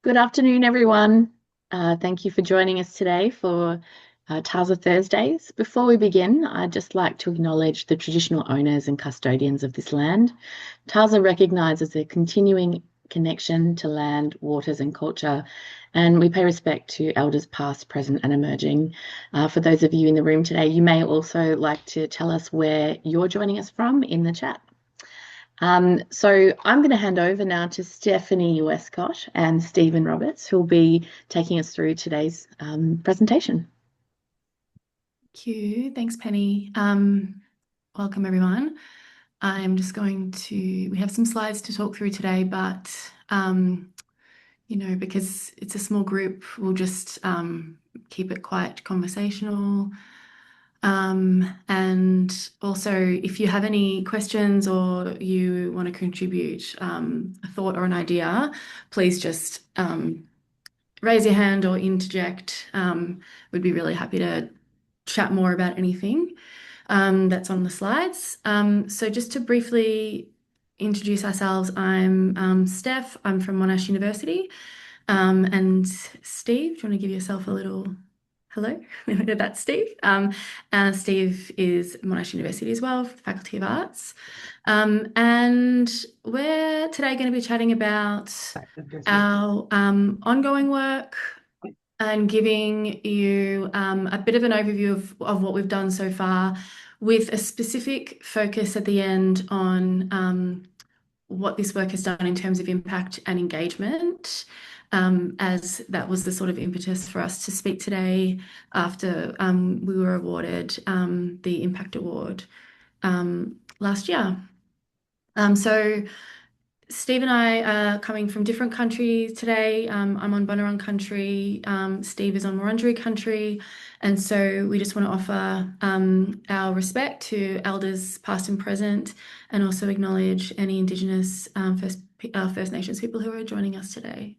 Good afternoon, everyone. Thank you for joining us today for TASA Thursdays. Before we begin, I'd just like to acknowledge the traditional owners and custodians of this land. TASA recognises a continuing connection to land, waters, and culture, and we pay respect to elders past, present, and emerging. For those of you in the room today, you may also like to tell us where you're joining us from in the chat. So I'm going to hand over now to Stephanie Wescott and Stephen Roberts, who will be taking us through today's presentation. Thank you. Thanks, Penny. Welcome, everyone. We have some slides to talk through today, but, because it's a small group, we'll just keep it quite conversational. And also, if you have any questions or you want to contribute a thought or an idea, please just raise your hand or interject. We'd be really happy to chat more about anything that's on the slides. So just to briefly introduce ourselves, I'm Steph. I'm from Monash University. And Steve, do you want to give yourself a little hello? That's Steve. Steve is Monash University as well, Faculty of Arts. And we're today going to be chatting about our ongoing work and giving you a bit of an overview of what we've done so far, with a specific focus at the end on what this work has done in terms of impact and engagement, as that was the sort of impetus for us to speak today after we were awarded the Impact Award last year. So Steve and I are coming from different countries today. I'm on Bunurong country. Steve is on Wurundjeri country. And so we just want to offer our respect to elders past and present, and also acknowledge any Indigenous First Nations people who are joining us today.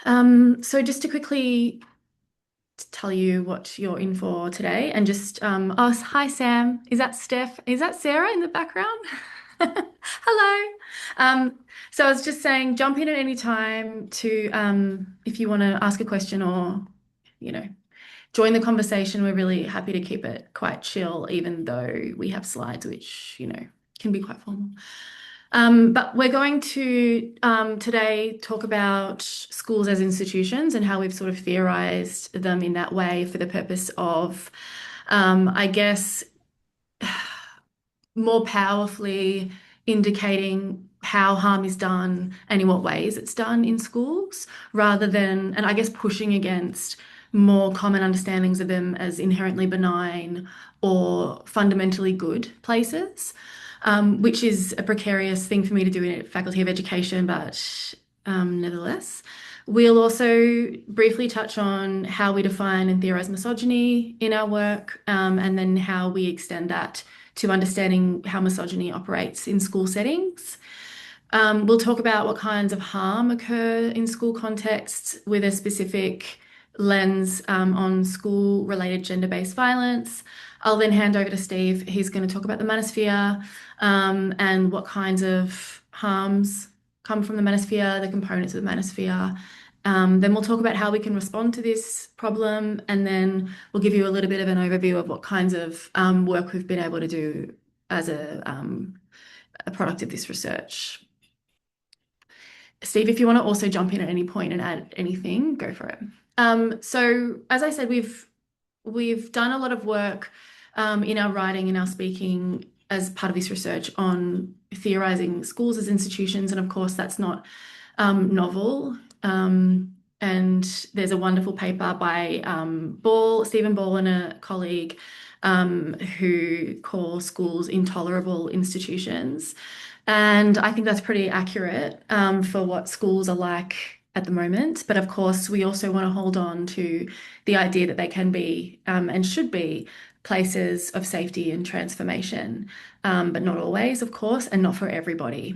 So just to quickly tell you what you're in for today, and just hi Sam, is that Steph? Is that Sarah in the background? Hello. So I was just saying, jump in at any time to if you want to ask a question or join the conversation. We're really happy to keep it quite chill, even though we have slides which can be quite formal. But we're going to today talk about schools as institutions and how we've sort of theorized them in that way for the purpose of, I guess, more powerfully indicating how harm is done and in what ways it's done in schools, rather than, and I guess, pushing against more common understandings of them as inherently benign or fundamentally good places, which is a precarious thing for me to do in a Faculty of Education, but nevertheless. We'll also briefly touch on how we define and theorize misogyny in our work, and then how we extend that to understanding how misogyny operates in school settings. We'll talk about what kinds of harm occur in school contexts, with a specific lens on school-related gender-based violence. I'll then hand over to Steve. He's going to talk about the manosphere, and what kinds of harms come from the manosphere, the components of the manosphere. Then we'll talk about how we can respond to this problem, and then we'll give you a little bit of an overview of what kinds of work we've been able to do as a product of this research. Steve, if you want to also jump in at any point and add anything, go for it. So as I said, we've done a lot of work in our writing and our speaking as part of this research on theorizing schools as institutions, and of course that's not novel. And there's a wonderful paper by Stephen Ball and a colleague who call schools intolerable institutions. And I think that's pretty accurate for what schools are like at the moment. But of course, we also want to hold on to the idea that they can be and should be places of safety and transformation, but not always, of course, and not for everybody.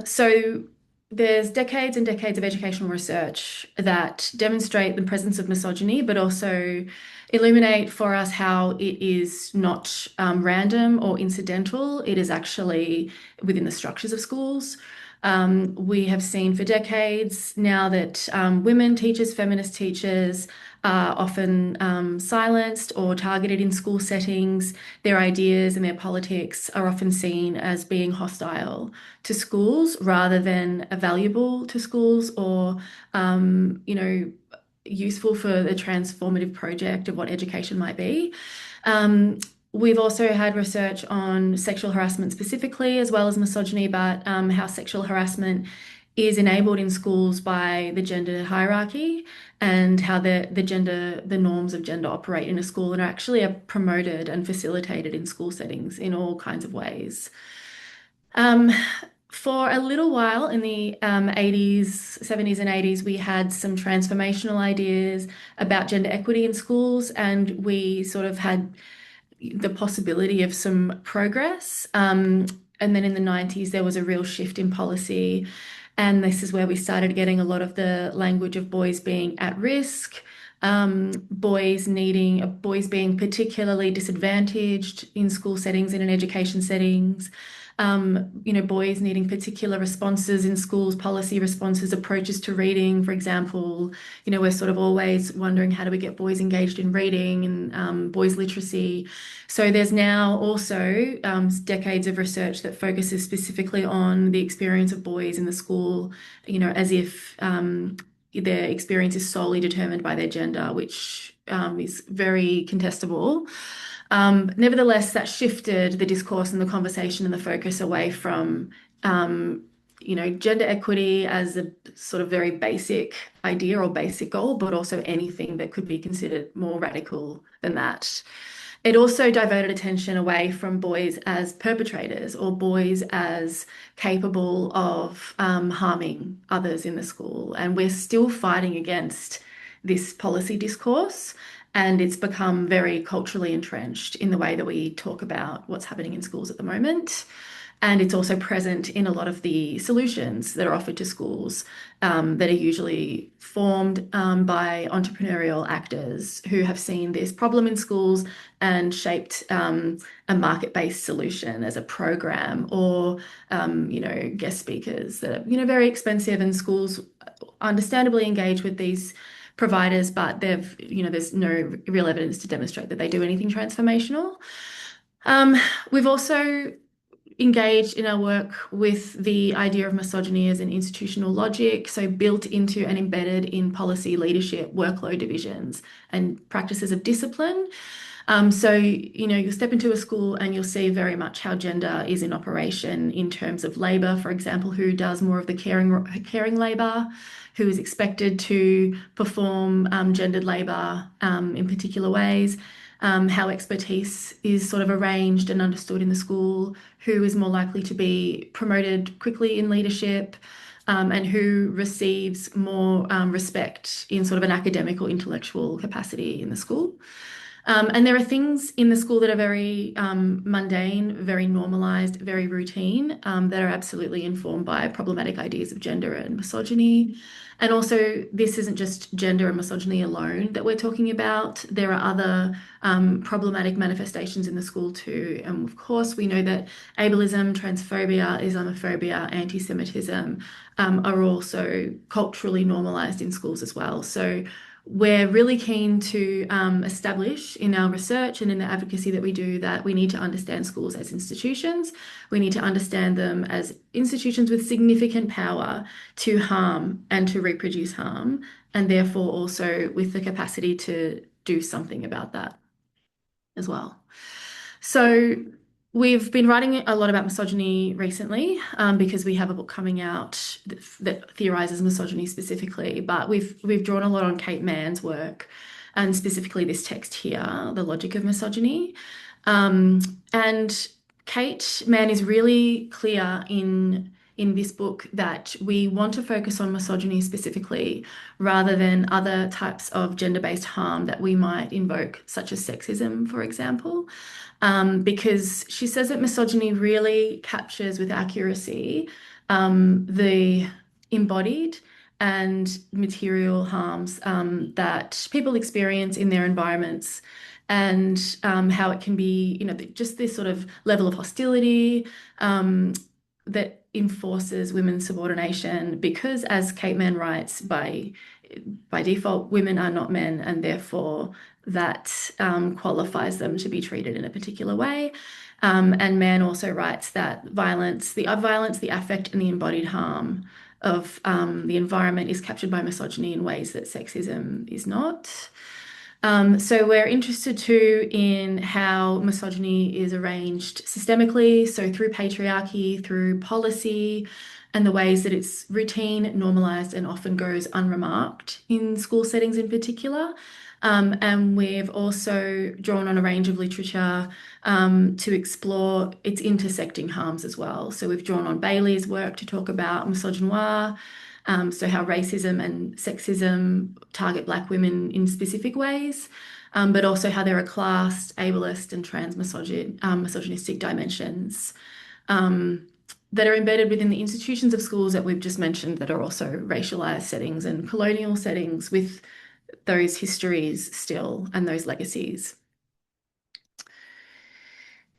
So there's decades and decades of educational research that demonstrate the presence of misogyny, but also illuminate for us how it is not random or incidental. It is actually within the structures of schools. We have seen for decades now that women teachers, feminist teachers are often silenced or targeted in school settings. Their ideas and their politics are often seen as being hostile to schools rather than valuable to schools or, useful for the transformative project of what education might be. Um, We've also had research on sexual harassment specifically, as well as misogyny, but how sexual harassment is enabled in schools by the gender hierarchy and how the norms of gender operate in a school and are promoted and facilitated in school settings in all kinds of ways. Um, for a little while in the 80s, 70s, and 80s, we had some transformational ideas about gender equity in schools, and we sort of had the possibility of some progress. And then in the 90s, there was a real shift in policy. And this is where we started getting a lot of the language of boys being at risk, boys being particularly disadvantaged in school settings and in education settings. Boys needing particular responses in schools, policy responses, approaches to reading, for example. We're sort of always wondering how do we get boys engaged in reading and boys literacy. So there's now also decades of research that focuses specifically on the experience of boys in the school, as if their experience is solely determined by their gender, which is very contestable. Nevertheless, that shifted the discourse and the conversation and the focus away from, gender equity as a sort of very basic idea or basic goal, but also anything that could be considered more radical than that. It also diverted attention away from boys as perpetrators or boys as capable of harming others in the school. And we're still fighting against this policy discourse. And it's become very culturally entrenched in the way that we talk about what's happening in schools at the moment. And it's also present in a lot of the solutions that are offered to schools that are usually formed by entrepreneurial actors who have seen this problem in schools and shaped a market-based solution as a program or, guest speakers that are, very expensive, and schools understandably engage with these providers, but there's no real evidence to demonstrate that they do anything transformational. We've also engaged in our work with the idea of misogyny as an institutional logic, so built into and embedded in policy leadership, workload divisions, and practices of discipline. So, you'll step into a school and you'll see very much how gender is in operation in terms of labour, for example, who does more of the caring labour, who is expected to perform gendered labour in particular ways, how expertise is sort of arranged and understood in the school, who is more likely to be promoted quickly in leadership, and who receives more respect in sort of an academic or intellectual capacity in the school. And there are things in the school that are very mundane, very normalised, very routine, that are absolutely informed by problematic ideas of gender and misogyny. And also, this isn't just gender and misogyny alone that we're talking about. There are other problematic manifestations in the school too. And of course, we know that ableism, transphobia, Islamophobia, anti-Semitism are also culturally normalised in schools as well. So we're really keen to establish in our research and in the advocacy that we do that we need to understand schools as institutions. We need to understand them as institutions with significant power to harm and to reproduce harm, and therefore also with the capacity to do something about that as well. So we've been writing a lot about misogyny recently because we have a book coming out that theorizes misogyny specifically, but we've drawn a lot on Kate Mann's work and specifically this text here, The Logic of Misogyny. And Kate Mann is really clear in this book that we want to focus on misogyny specifically rather than other types of gender-based harm that we might invoke, such as sexism, for example. Because she says that misogyny really captures with accuracy the embodied and material harms that people experience in their environments, and how it can be, just this sort of level of hostility that enforces women's subordination because, as Kate Mann writes, by default, women are not men, and therefore that qualifies them to be treated in a particular way. And Mann also writes that violence, the affect, and the embodied harm of the environment is captured by misogyny in ways that sexism is not. So we're interested too in how misogyny is arranged systemically, so through patriarchy, through policy, and the ways that it's routine, normalised, and often goes unremarked in school settings in particular. And we've also drawn on a range of literature to explore its intersecting harms as well. So we've drawn on Bailey's work to talk about misogynoir, so how racism and sexism target Black women in specific ways, but also how there are class, ableist, and misogynistic dimensions that are embedded within the institutions of schools that we've just mentioned that are also racialized settings and colonial settings with those histories still and those legacies.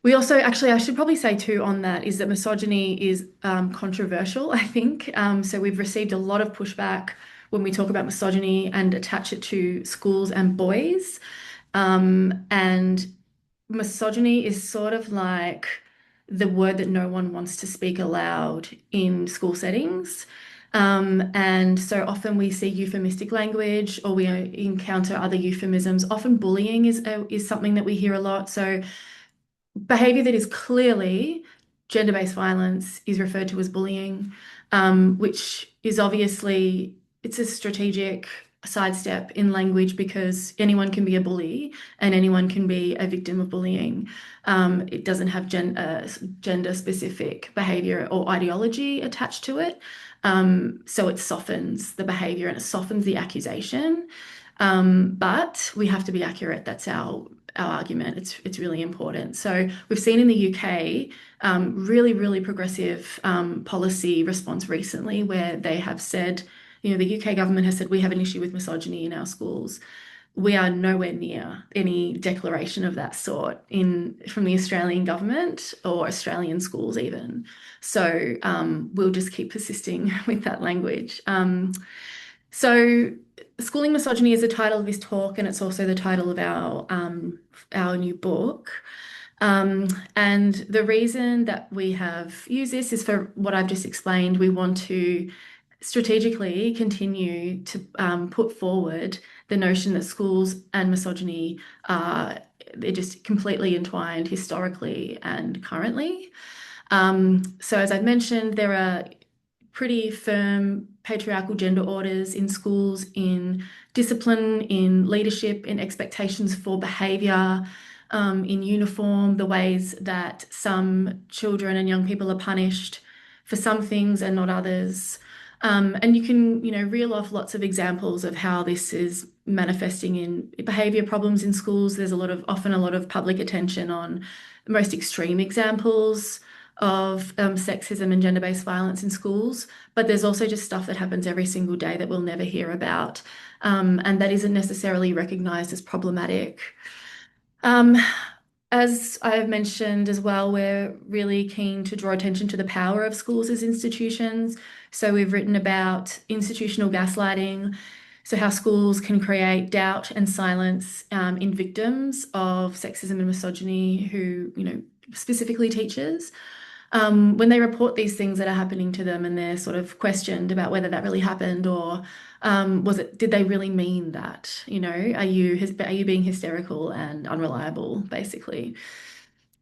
We also, actually, I should probably say too on that is that misogyny is controversial, I think. So we've received a lot of pushback when we talk about misogyny and attach it to schools and boys. And misogyny is sort of like the word that no one wants to speak aloud in school settings. And so often we see euphemistic language or we encounter other euphemisms. Often bullying is something that we hear a lot. So behavior that is clearly gender-based violence is referred to as bullying, which is obviously, it's a strategic sidestep in language because anyone can be a bully and anyone can be a victim of bullying. It doesn't have gender-specific behavior or ideology attached to it. So it softens the behavior and it softens the accusation. But we have to be accurate. That's our argument. It's really important. So we've seen in the UK really progressive policy response recently where they have said, the UK government has said we have an issue with misogyny in our schools. We are nowhere near any declaration of that sort from the Australian government or Australian schools even. So we'll just keep persisting with that language. So Schooling Misogyny is the title of this talk, and it's also the title of our new book. And the reason that we have used this is for what I've just explained. We want to strategically continue to put forward the notion that schools and misogyny they're just completely entwined historically and currently. So as I've mentioned, there are pretty firm patriarchal gender orders in schools, in discipline, in leadership, in expectations for behaviour, in uniform, the ways that some children and young people are punished for some things and not others. And you can, reel off lots of examples of how this is manifesting in behaviour problems in schools. There's often a lot of public attention on the most extreme examples of sexism and gender-based violence in schools, but there's also just stuff that happens every single day that we'll never hear about, and that isn't necessarily recognised as problematic. As I have mentioned as well, we're really keen to draw attention to the power of schools as institutions. So we've written about institutional gaslighting, so how schools can create doubt and silence in victims of sexism and misogyny who, specifically teachers. When they report these things that are happening to them and they're sort of questioned about whether that really happened or did they really mean that? Are you being hysterical and unreliable, basically?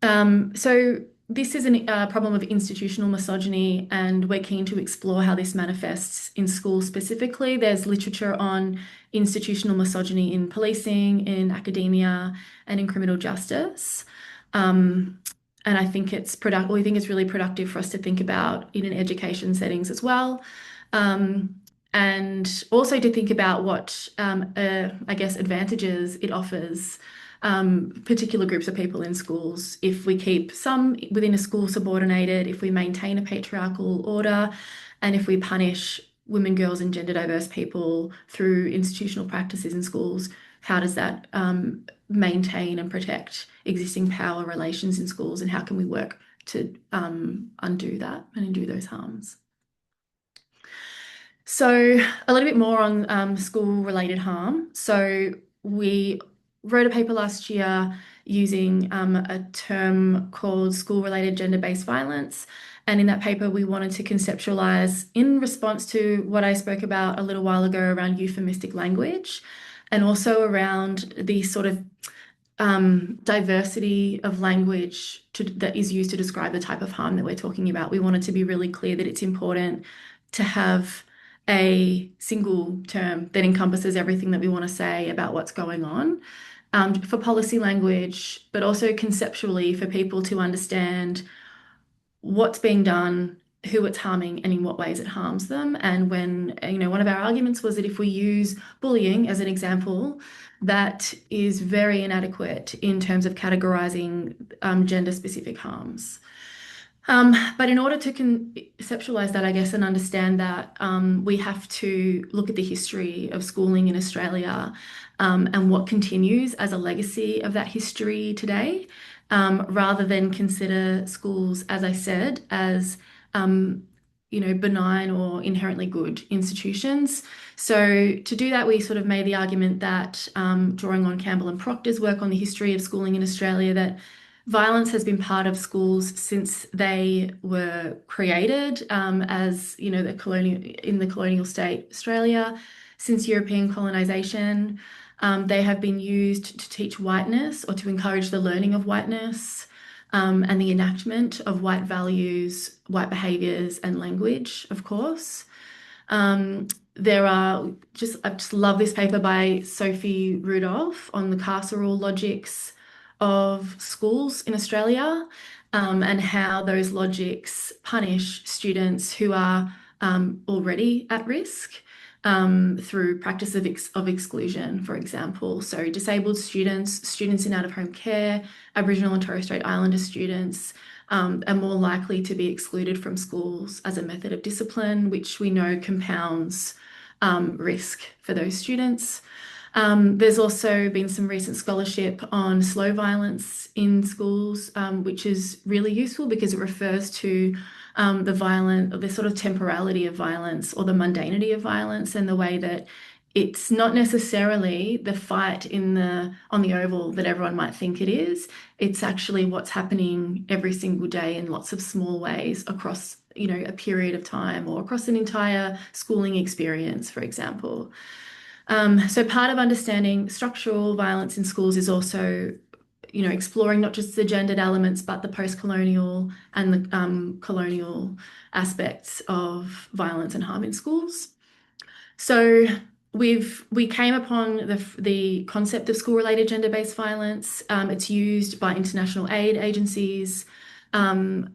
So this is a problem of institutional misogyny, and we're keen to explore how this manifests in schools specifically. There's literature on institutional misogyny in policing, in academia, and in criminal justice. And I think we think it's really productive for us to think about in an education settings as well. And also to think about what, I guess, advantages it offers particular groups of people in schools. If we keep some within a school subordinated, if we maintain a patriarchal order, and if we punish women, girls, and gender diverse people through institutional practices in schools, how does that maintain and protect existing power relations in schools, and how can we work to undo that and undo those harms. So a little bit more on school-related harm. So we wrote a paper last year using a term called school-related gender-based violence. And in that paper, we wanted to conceptualize in response to what I spoke about a little while ago around euphemistic language and also around the sort of diversity of language that is used to describe the type of harm that we're talking about. We wanted to be really clear that it's important to have a single term that encompasses everything that we want to say about what's going on, for policy language, but also conceptually for people to understand what's being done, who it's harming, and in what ways it harms them. And when, one of our arguments was that if we use bullying as an example, that is very inadequate in terms of categorizing gender-specific harms. But in order to conceptualize that, I guess, and understand that, we have to look at the history of schooling in Australia, and what continues as a legacy of that history today, rather than consider schools, as I said, as benign or inherently good institutions. So to do that, we sort of made the argument that, drawing on Campbell and Proctor's work on the history of schooling in Australia, that violence has been part of schools since they were created, as in the colonial state Australia, since European colonisation. They have been used to teach whiteness or to encourage the learning of whiteness, and the enactment of white values, white behaviours, and language, of course. There are I just love this paper by Sophie Rudolph on the carceral logics of schools in Australia, and how those logics punish students who are already at risk, through practice of exclusion, for example. So disabled students, students in out-of-home care, Aboriginal and Torres Strait Islander students, are more likely to be excluded from schools as a method of discipline, which we know compounds risk for those students. There's also been some recent scholarship on slow violence in schools, which is really useful because it refers to the sort of temporality of violence or the mundanity of violence, and the way that it's not necessarily the fight on the oval that everyone might think it is. It's actually what's happening every single day in lots of small ways across, a period of time or across an entire schooling experience, for example. So part of understanding structural violence in schools is also, exploring not just the gendered elements, but the post-colonial and the colonial aspects of violence and harm in schools. So we came upon the concept of school-related gender-based violence. It's used by international aid agencies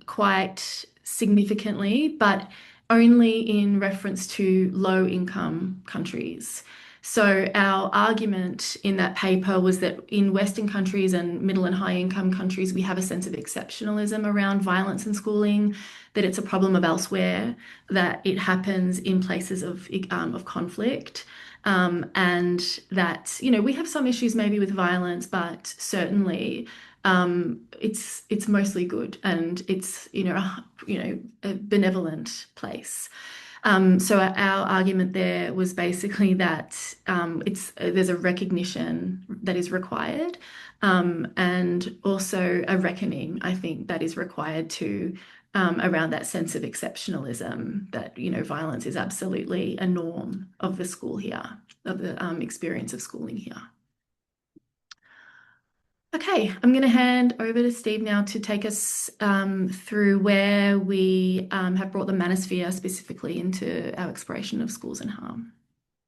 quite significantly, but only in reference to low-income countries. So our argument in that paper was that in Western countries and middle and high income countries, we have a sense of exceptionalism around violence in schooling, that it's a problem of elsewhere, that it happens in places of conflict, and that, we have some issues maybe with violence, but certainly it's mostly good, and it's, a benevolent place. So our argument there was basically that there's a recognition that is required, and also a reckoning, I think, that is required to around that sense of exceptionalism, that violence is absolutely a norm of the school here, of the experience of schooling here. Okay, I'm going to hand over to Steve now to take us through where we have brought the manosphere specifically into our exploration of schools and harm.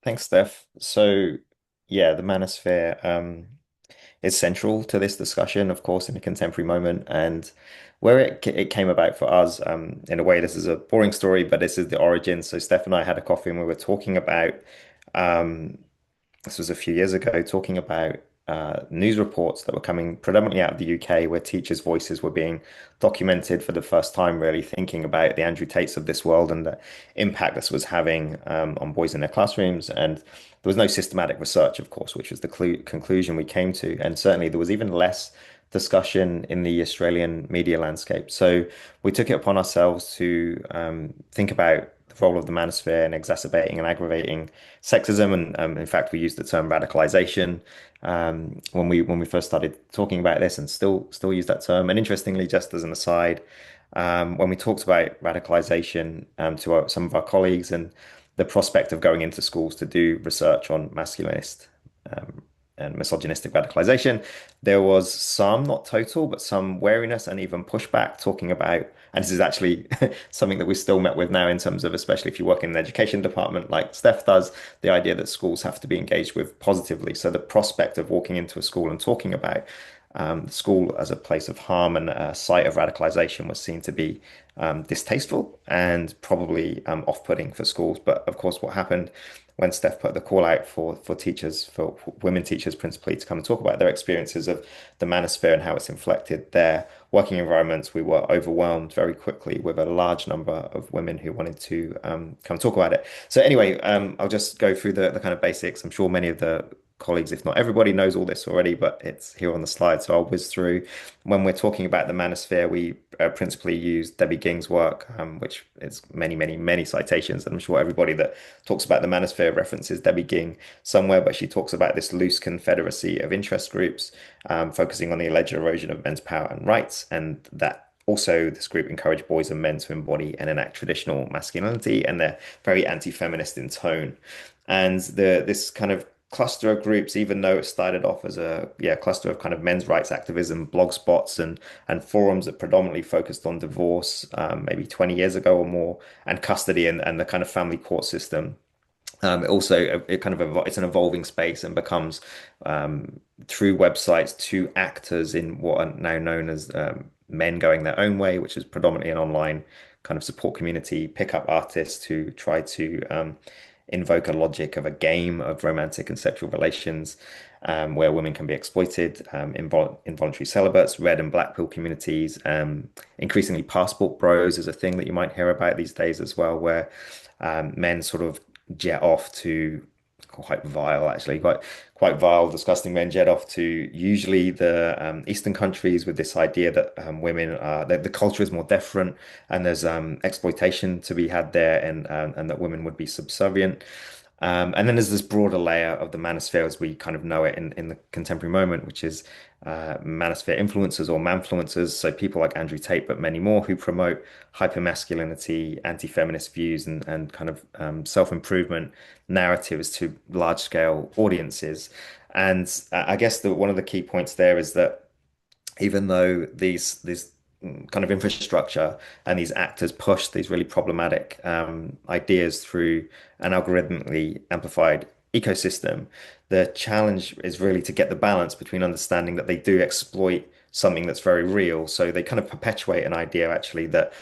Thanks, Steph. So, yeah, the manosphere is central to this discussion, of course, in a contemporary moment, and where it came about for us. In a way, this is a boring story, but this is the origin. So, Steph and I had a coffee, and we were talking about um, this was a few years ago, talking about news reports that were coming predominantly out of the UK, where teachers' voices were being documented for the first time, really thinking about the Andrew Tates of this world and the impact this was having on boys in their classrooms. And there was no systematic research, of course, which was the conclusion we came to. And certainly there was even less discussion in the Australian media landscape. So we took it upon ourselves to think about the role of the manosphere in exacerbating and aggravating sexism, and in fact, we used the term radicalization when we first started talking about this, and still use that term. And interestingly, just as an aside, when we talked about radicalization some of our colleagues and the prospect of going into schools to do research on masculinist um, and misogynistic radicalization, there was some, not total, but some wariness and even pushback talking about, and this is actually something that we still met with now in terms of, especially if you work in an education department like Steph does, the idea that schools have to be engaged with positively. So the prospect of walking into a school and talking about the school as a place of harm and a site of radicalization was seen to be distasteful and probably off-putting for schools. But of course, what happened when Steph put the call out for teachers, for women teachers principally, to come and talk about their experiences of the manosphere and how it's inflected their working environments, we were overwhelmed very quickly with a large number of women who wanted to come talk about it. So anyway, I'll just go through the kind of basics. I'm sure many of the colleagues, if not everybody, knows all this already, but it's here on the slide. So I'll whiz through. When we're talking about the manosphere, we principally use Debbie Ging's work, which is many citations. And I'm sure everybody that talks about the manosphere references Debbie Ging somewhere, but she talks about this loose confederacy of interest groups, focusing on the alleged erosion of men's power and rights, and that also, this group encouraged boys and men to embody and enact traditional masculinity, and they're very anti-feminist in tone. And this kind of cluster of groups, even though it started off as a cluster of kind of men's rights activism, blog spots and forums that predominantly focused on divorce, maybe 20 years ago or more, and custody and the kind of family court system. It also it kind of it's an evolving space and becomes through websites to actors in what are now known as men going their own way, which is predominantly an online kind of support community, pickup artists who try to invoke a logic of a game of romantic and sexual relations where women can be exploited, involuntary celibates, red and black pill communities, increasingly passport bros is a thing that you might hear about these days as well, where men sort of jet off to quite vile, actually, quite vile, disgusting men jet off to usually the Eastern countries with this idea that women are that the culture is more different and there's exploitation to be had there and that women would be subservient. And then there's this broader layer of the manosphere as we kind of know it in the contemporary moment, which is manosphere influencers or manfluencers. So people like Andrew Tate, but many more who promote hypermasculinity, anti-feminist views, and kind of self-improvement narratives to large-scale audiences. And I guess one of the key points there is that even though these kind of infrastructure and these actors push these really problematic ideas through an algorithmically amplified ecosystem, the challenge is really to get the balance between understanding that they do exploit something that's very real. So they kind of perpetuate an idea actually that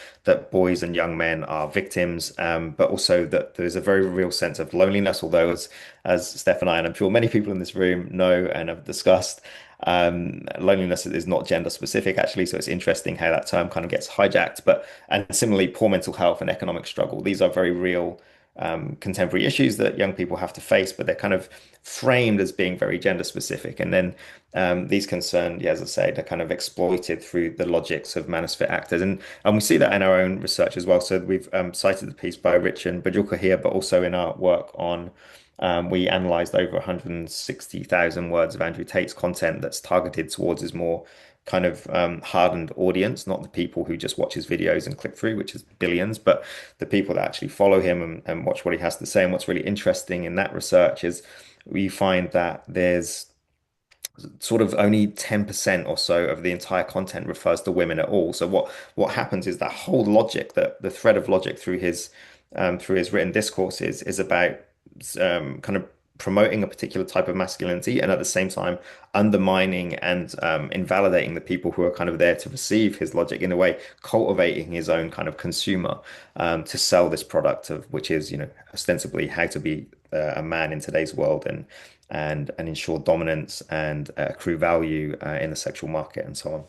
boys and young men are victims, but also that there's a very real sense of loneliness. Although as Steph and I, and I'm sure many people in this room know and have discussed, loneliness is not gender specific actually. So it's interesting how that term kind of gets hijacked. And similarly, poor mental health and economic struggle. These are very real contemporary issues that young people have to face, but they're kind of framed as being very gender specific. And then these concern, yeah, as I say, they're kind of exploited through the logics of manosphere actors. And we see that in our own research as well. So we've cited the piece by Rich and Bajulka here, but also in our work on we analyzed over 160,000 words of Andrew Tate's content that's targeted towards his more kind of hardened audience, not the people who just watch his videos and click through, which is billions, but the people that actually follow him and watch what he has to say. And what's really interesting in that research is we find that there's sort of only 10% or so of the entire content refers to women at all. So what happens is that whole logic, that the thread of logic through his written discourses is about kind of promoting a particular type of masculinity and at the same time undermining and invalidating the people who are kind of there to receive his logic, in a way cultivating his own kind of consumer to sell this product of which is, you know, ostensibly how to be a man in today's world and ensure dominance and accrue value in the sexual market and so on.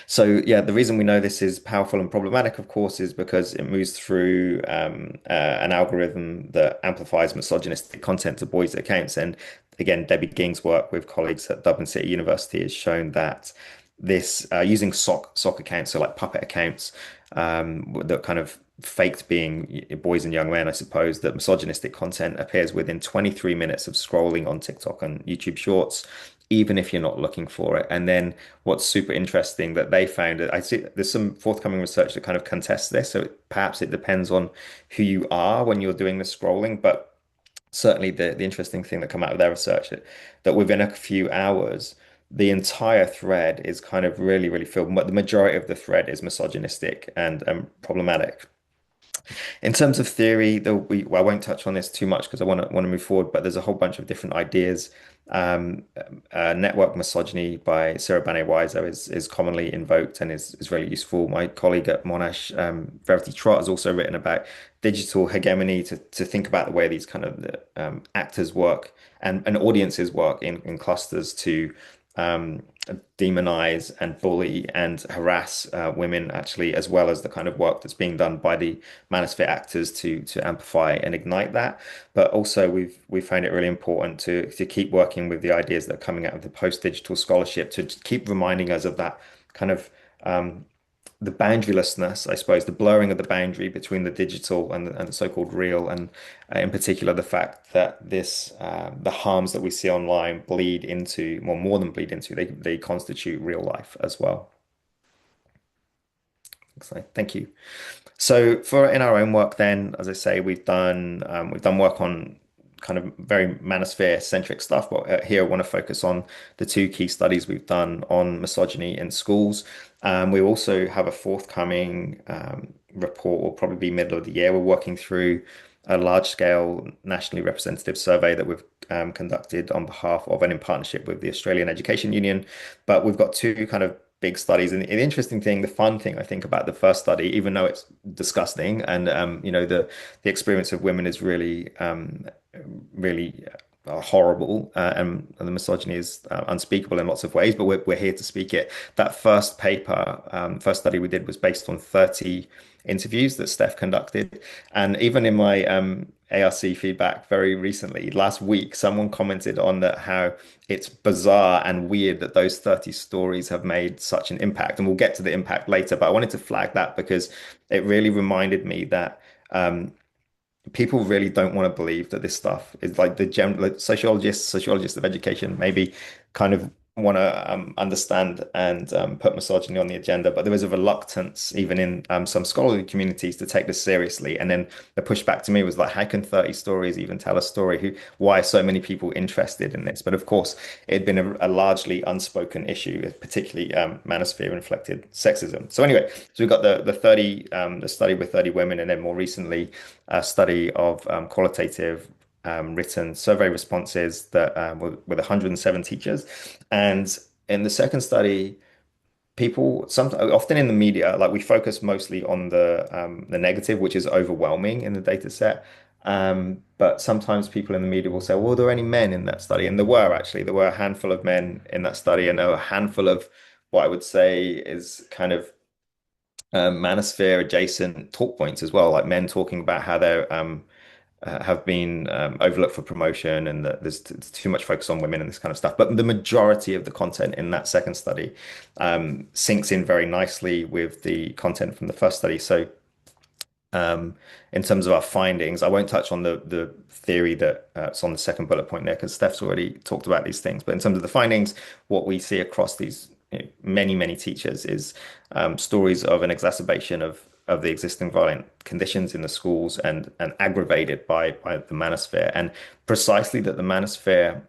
So yeah, the reason we know this is powerful and problematic, of course, is because it moves through an algorithm that amplifies misogynistic content to boys' accounts. And again, Debbie Ging's work with colleagues at Dublin City University has shown that this using sock accounts, so like puppet accounts, that kind of faked being boys and young men, I suppose, that misogynistic content appears within 23 minutes of scrolling on TikTok and YouTube Shorts, even if you're not looking for it. And then what's super interesting that they found, I see there's some forthcoming research that kind of contests this. So perhaps it depends on who you are when you're doing the scrolling, but certainly the interesting thing that come out of their research that within a few hours, the entire thread is kind of really filled, but the majority of the thread is misogynistic and problematic. In terms of theory, well, I won't touch on this too much because I want to move forward, but there's a whole bunch of different ideas. Um, Network misogyny by Sarah Banet-Weiser is commonly invoked and is really useful. My colleague at Monash, Verity Trott, has also written about digital hegemony to think about the way these kind of actors work and audiences work in clusters to um, demonize and bully and harass women, actually, as well as the kind of work that's being done by the manosphere actors to amplify and ignite that. But also, we've found it really important to keep working with the ideas that are coming out of the post-digital scholarship to keep reminding us of that kind of the boundarylessness, I suppose, the blurring of the boundary between the digital and the so-called real, and in particular the fact that the harms that we see online bleed into, well, more than bleed into, they constitute real life as well. So, thank you. So for in our own work, then, as I say, we've done work on kind of very manosphere centric stuff. But here I want to focus on the two key studies we've done on misogyny in schools. We also have a forthcoming report, will probably be middle of the year. We're working through a large scale nationally representative survey that we've conducted on behalf of and in partnership with the Australian Education Union. But we've got two kind of big studies. And the interesting thing, the fun thing I think about the first study, even though it's disgusting and the experience of women is really horrible, and the misogyny is unspeakable in lots of ways, but we're here to speak it. That first paper, first study we did was based on 30 interviews that Steph conducted. And even in my ARC feedback very recently, last week, someone commented on that how it's bizarre and weird that those 30 stories have made such an impact. And we'll get to the impact later, but I wanted to flag that because it really reminded me that people really don't want to believe that this stuff is like the general like sociologists of education maybe kind of want to understand and put misogyny on the agenda, but there is a reluctance even in some scholarly communities to take this seriously. And then the pushback to me was like, how can 30 stories even tell a story? Why are so many people interested in this? But of course, it had been a largely unspoken issue, particularly manosphere inflected sexism. So anyway, so we've got the study with 30 women, and then more recently a study of qualitative written survey responses that were with 107 teachers. And in the second study, people often in the media, like we focus mostly on the negative, which is overwhelming in the data set. But sometimes people in the media will say, well, are there any men in that study? And there were a handful of men in that study, and there were a handful of what I would say is kind of manosphere adjacent talk points as well, like men talking about how they're have been overlooked for promotion, and that there's too much focus on women and this kind of stuff. But the majority of the content in that second study sinks in very nicely with the content from the first study. So in terms of our findings, I won't touch on the theory that's on the second bullet point there because Steph's already talked about these things. But in terms of the findings, what we see across these many teachers is stories of an exacerbation of the existing violent conditions in the schools and aggravated by the manosphere, and precisely that the manosphere,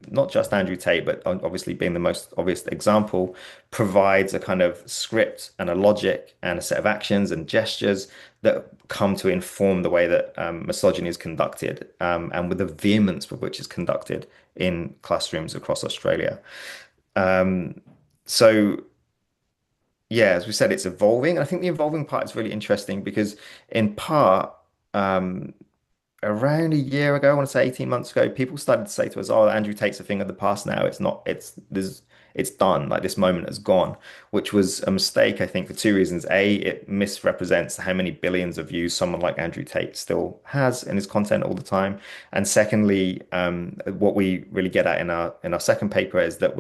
not just Andrew Tate, but obviously being the most obvious example, provides a kind of script and a logic and a set of actions and gestures that come to inform the way that misogyny is conducted, and with the vehemence with which it's conducted in classrooms across Australia. So yeah, as we said, it's evolving. And I think the evolving part is really interesting because, in part, um, around a year ago, I want to say 18 months ago, people started to say to us, "Oh, Andrew Tate's a thing of the past now. It's not. it's done, like this moment has gone, which was a mistake, I think, for two reasons. A, it misrepresents how many billions of views someone like Andrew Tate still has in his content all the time. And secondly, what we really get at in our second paper is that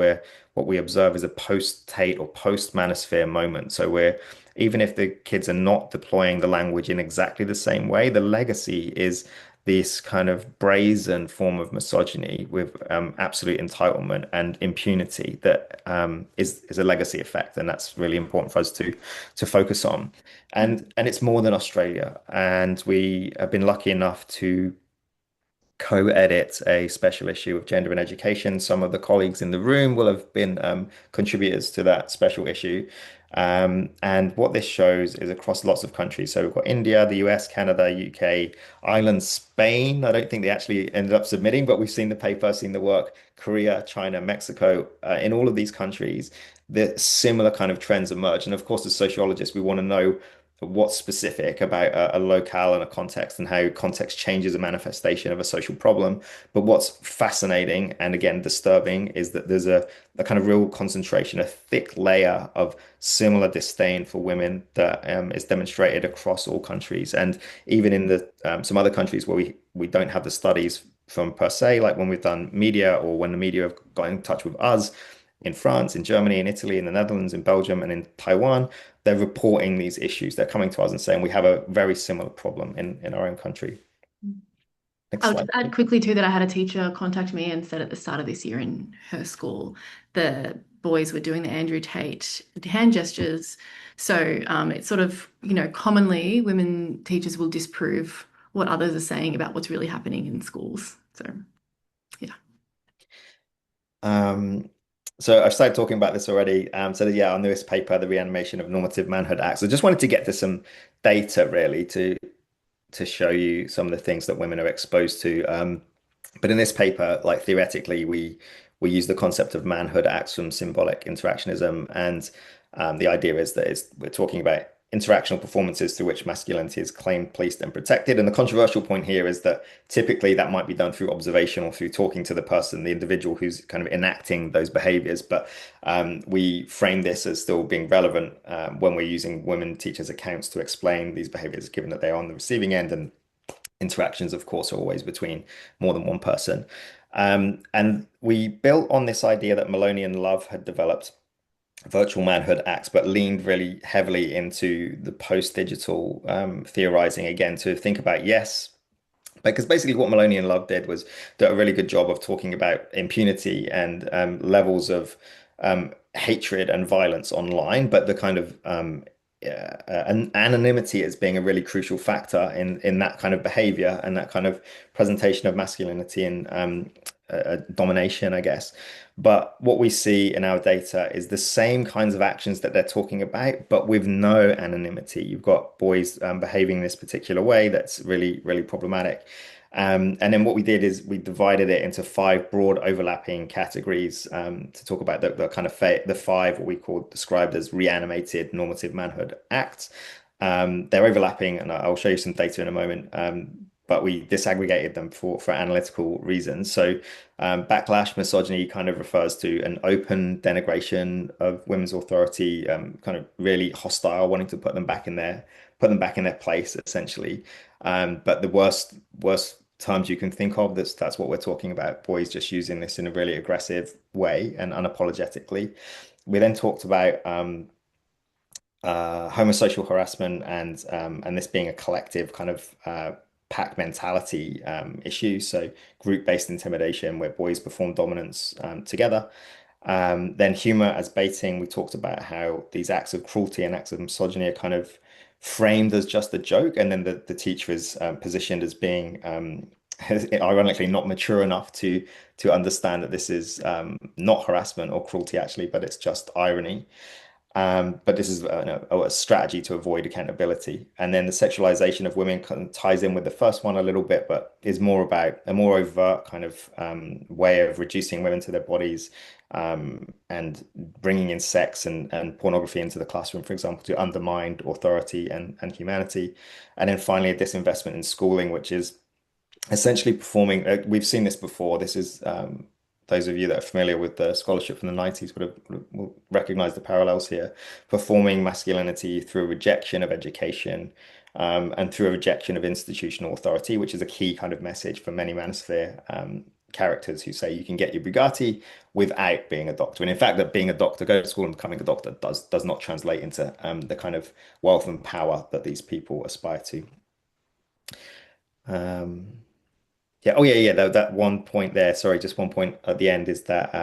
what we observe is a post-Tate or post-manosphere moment. So we're even if the kids are not deploying the language in exactly the same way, the legacy is this kind of brazen form of misogyny with absolute entitlement and impunity that is a legacy effect, and that's really important for us to focus on. And it's more than Australia, and we have been lucky enough to co-edit a special issue of Gender and Education. Some of the colleagues in the room will have been contributors to that special issue. And what this shows is across lots of countries. So we've got India, the US, Canada, UK, Ireland, Spain. I don't think they actually ended up submitting, but we've seen the paper, seen the work, Korea, China, Mexico. In all of these countries, the similar kind of trends emerge. And of course, as sociologists, we want to know what's specific about a locale and a context and how context changes a manifestation of a social problem. But what's fascinating and again disturbing is that there's a kind of real concentration, a thick layer of similar disdain for women that is demonstrated across all countries. And even in the some other countries where we don't have the studies from per se, like when we've done media or when the media have got in touch with us in France, in Germany, in Italy, in the Netherlands, in Belgium, and in Taiwan, they're reporting these issues. They're coming to us and saying we have a very similar problem in our own country. Next I'll slide. just add quickly too that I had a teacher contact me and said at the start of this year in her school, the boys were doing the Andrew Tate hand gestures. So it's sort of, commonly women teachers will disprove what others are saying about what's really happening in schools. So yeah. Um, so I've started talking about this already. So yeah, our newest paper, the reanimation of normative manhood acts. I just wanted to get to some data really to show you some of the things that women are exposed to. But in this paper, like theoretically, we use the concept of manhood acts from symbolic interactionism, and the idea is that we're talking about interactional performances through which masculinity is claimed, policed, and protected. And the controversial point here is that typically that might be done through observation or through talking to the person, the individual who's kind of enacting those behaviors. But we frame this as still being relevant when we're using women teachers' accounts to explain these behaviors, given that they're on the receiving end and interactions, of course, are always between more than one person. And we built on this idea that Maloney and Love had developed virtual manhood acts, but leaned really heavily into the post-digital theorizing again to think about, yes, because basically what Maloney and Love did was do a really good job of talking about impunity and levels of hatred and violence online, but the kind of anonymity as being a really crucial factor in that kind of behavior and that kind of presentation of masculinity and domination, I guess. But what we see in our data is the same kinds of actions that they're talking about, but with no anonymity. You've got boys behaving this particular way that's really, really problematic. And then what we did is we divided it into five broad overlapping categories to talk about the kind of the five what we call described as reanimated normative manhood acts. They're overlapping, and I'll show you some data in a moment. But we disaggregated them for analytical reasons. So backlash, misogyny kind of refers to an open denigration of women's authority, kind of really hostile, wanting to put them back in their place, essentially. But the worst terms you can think of, that's what we're talking about. Boys just using this in a really aggressive way and unapologetically. We then talked about homosocial harassment and this being a collective kind of pack mentality issue. So group-based intimidation where boys perform dominance together. Then humor as baiting. We talked about how these acts of cruelty and acts of misogyny are kind of framed as just a joke, and then the teacher is positioned as being ironically not mature enough to understand that this is not harassment or cruelty actually, but it's just irony. But this is a strategy to avoid accountability. And then the sexualization of women kind of ties in with the first one a little bit, but is more about a more overt kind of way of reducing women to their bodies and bringing in sex and pornography into the classroom, for example, to undermine authority and humanity. And then finally, a disinvestment in schooling, which is essentially performing. We've seen this before. This is those of you that are familiar with the scholarship from the 90s will recognize the parallels here. Performing masculinity through rejection of education, and through a rejection of institutional authority, which is a key kind of message for many manosphere characters who say you can get your Bugatti without being a doctor. And in fact, that being a doctor, going to school and becoming a doctor does not translate into the kind of wealth and power that these people aspire to. Um, yeah. Oh, yeah. That one point there. Sorry, just one point at the end is that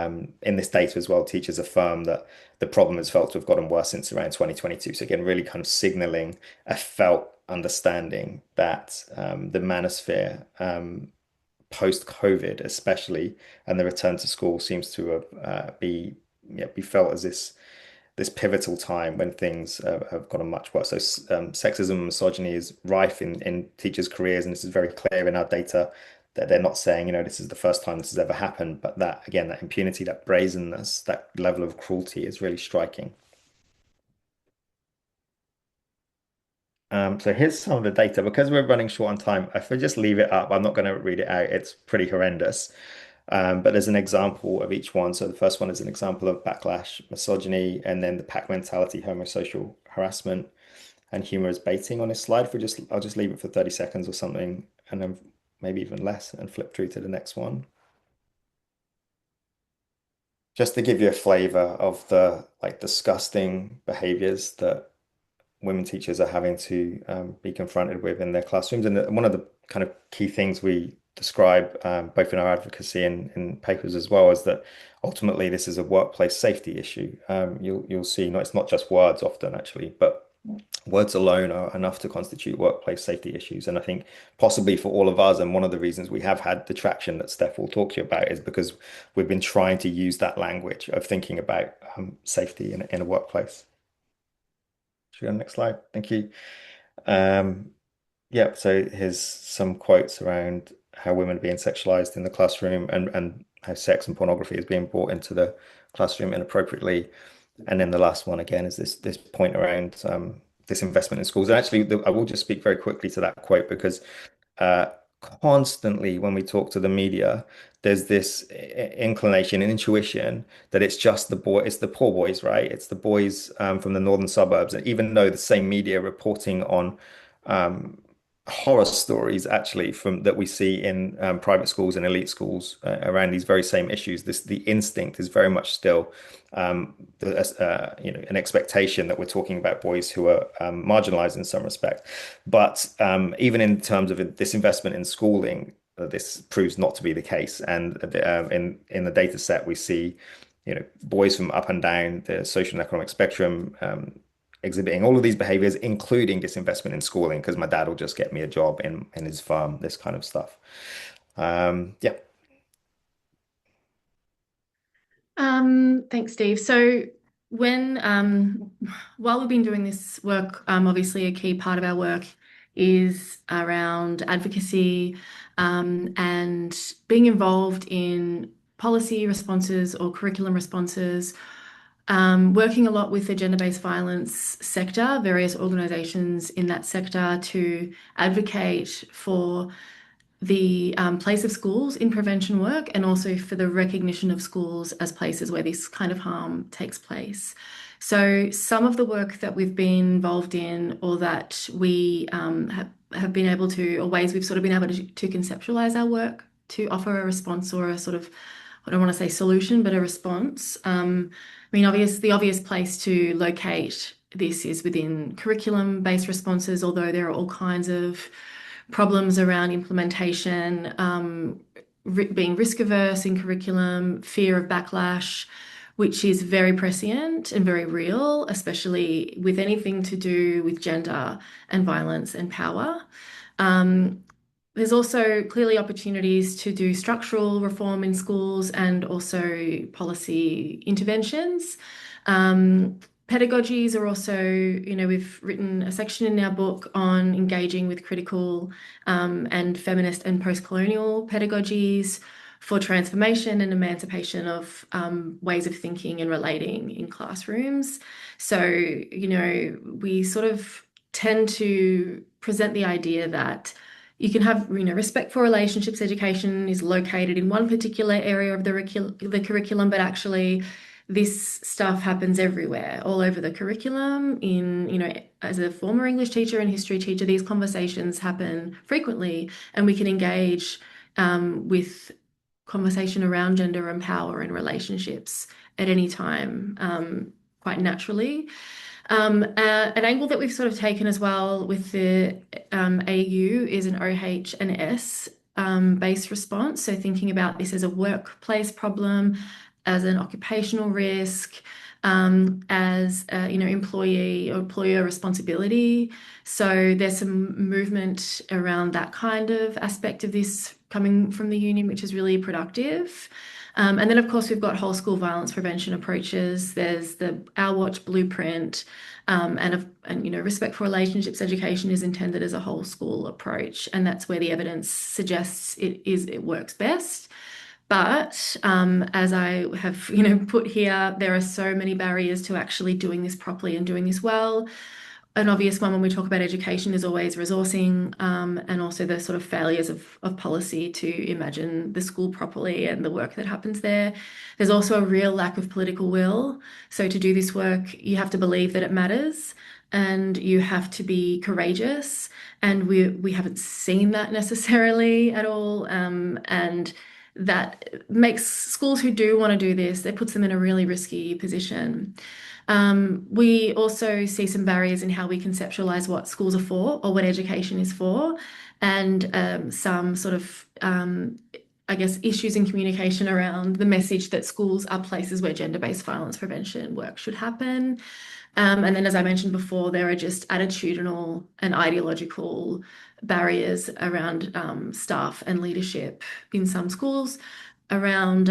in this data as well, teachers affirm that the problem is felt to have gotten worse since around 2022. So again, really kind of signaling a felt understanding that the manosphere post-COVID, especially, and the return to school seems to be felt as this pivotal time when things have gotten much worse. So sexism and misogyny is rife in teachers' careers, and this is very clear in our data that they're not saying, this is the first time this has ever happened, but that again, that impunity, that brazenness, that level of cruelty is really striking. So here's some of the data. Because we're running short on time, if I just leave it up, I'm not going to read it out. It's pretty horrendous. But there's an example of each one. So the first one is an example of backlash, misogyny, and then the pack mentality, homosocial harassment, and humorous baiting on this slide. I'll just leave it for 30 seconds or something, and then maybe even less, and flip through to the next one. Just to give you a flavor of the disgusting behaviors that women teachers are having to be confronted with in their classrooms. And one of the kind of key things we describe both in our advocacy and in papers as well is that ultimately this is a workplace safety issue. You'll see, it's not just words often actually, but words alone are enough to constitute workplace safety issues. And I think possibly for all of us, and one of the reasons we have had the traction that Steph will talk to you about is because we've been trying to use that language of thinking about safety in a workplace. Should we go to the next slide? Thank you. Yeah, so here's some quotes around how women are being sexualized in the classroom and how sex and pornography is being brought into the classroom inappropriately. And then the last one again is this point around this investment in schools. And actually, I will just speak very quickly to that quote because uh, constantly when we talk to the media, there's this inclination and intuition that it's just it's the poor boys, right? It's the boys from the northern suburbs. And even though the same media reporting on um, horror stories actually from that we see in private schools and elite schools around these very same issues, the instinct is very much still an expectation that we're talking about boys who are marginalized in some respect. But even in terms of this investment in schooling, this proves not to be the case. And in the data set, we see, boys from up and down the social and economic spectrum exhibiting all of these behaviors, including disinvestment in schooling, because my dad will just get me a job in his farm, this kind of stuff. Yeah. Thanks, Steve. So while we've been doing this work, obviously a key part of our work is around advocacy, and being involved in policy responses or curriculum responses, working a lot with the gender-based violence sector, various organizations in that sector to advocate for the place of schools in prevention work and also for the recognition of schools as places where this kind of harm takes place. So some of the work that we've been involved in or that we have been able to, or ways we've sort of been able to conceptualize our work to offer a response or a sort of, I don't want to say solution, but a response. The obvious place to locate this is within curriculum-based responses, although there are all kinds of problems around implementation, being risk averse in curriculum, fear of backlash, which is very prescient and very real, especially with anything to do with gender and violence and power. There's also clearly opportunities to do structural reform in schools and also policy interventions. Pedagogies are also, we've written a section in our book on engaging with critical and feminist and post-colonial pedagogies for transformation and emancipation of ways of thinking and relating in classrooms. So, we sort of tend to present the idea that you can have, respect for relationships education is located in one particular area of the curriculum, but actually this stuff happens everywhere, all over the curriculum. As a former English teacher and history teacher, these conversations happen frequently, and we can engage with conversation around gender and power and relationships at any time, quite naturally. An angle that we've sort of taken as well with the AU is an OH and S based response. So thinking about this as a workplace problem, as an occupational risk, as employee or employer responsibility. So there's some movement around that kind of aspect of this coming from the union, which is really productive. And then, of course, we've got whole school violence prevention approaches. There's the Our Watch blueprint, and respect for relationships education is intended as a whole school approach, and that's where the evidence suggests it works best. But as I have put here, there are so many barriers to actually doing this properly and doing this well. An obvious one when we talk about education is always resourcing, and also the sort of failures of policy to imagine the school properly and the work that happens there. There's also a real lack of political will. So to do this work, you have to believe that it matters, and you have to be courageous. And we haven't seen that necessarily at all. And that makes schools who do want to do this, it puts them in a really risky position. We also see some barriers in how we conceptualize what schools are for or what education is for, and some sort of, I guess, issues in communication around the message that schools are places where gender-based violence prevention work should happen. And then, as I mentioned before, there are just attitudinal and ideological barriers around staff and leadership in some schools around,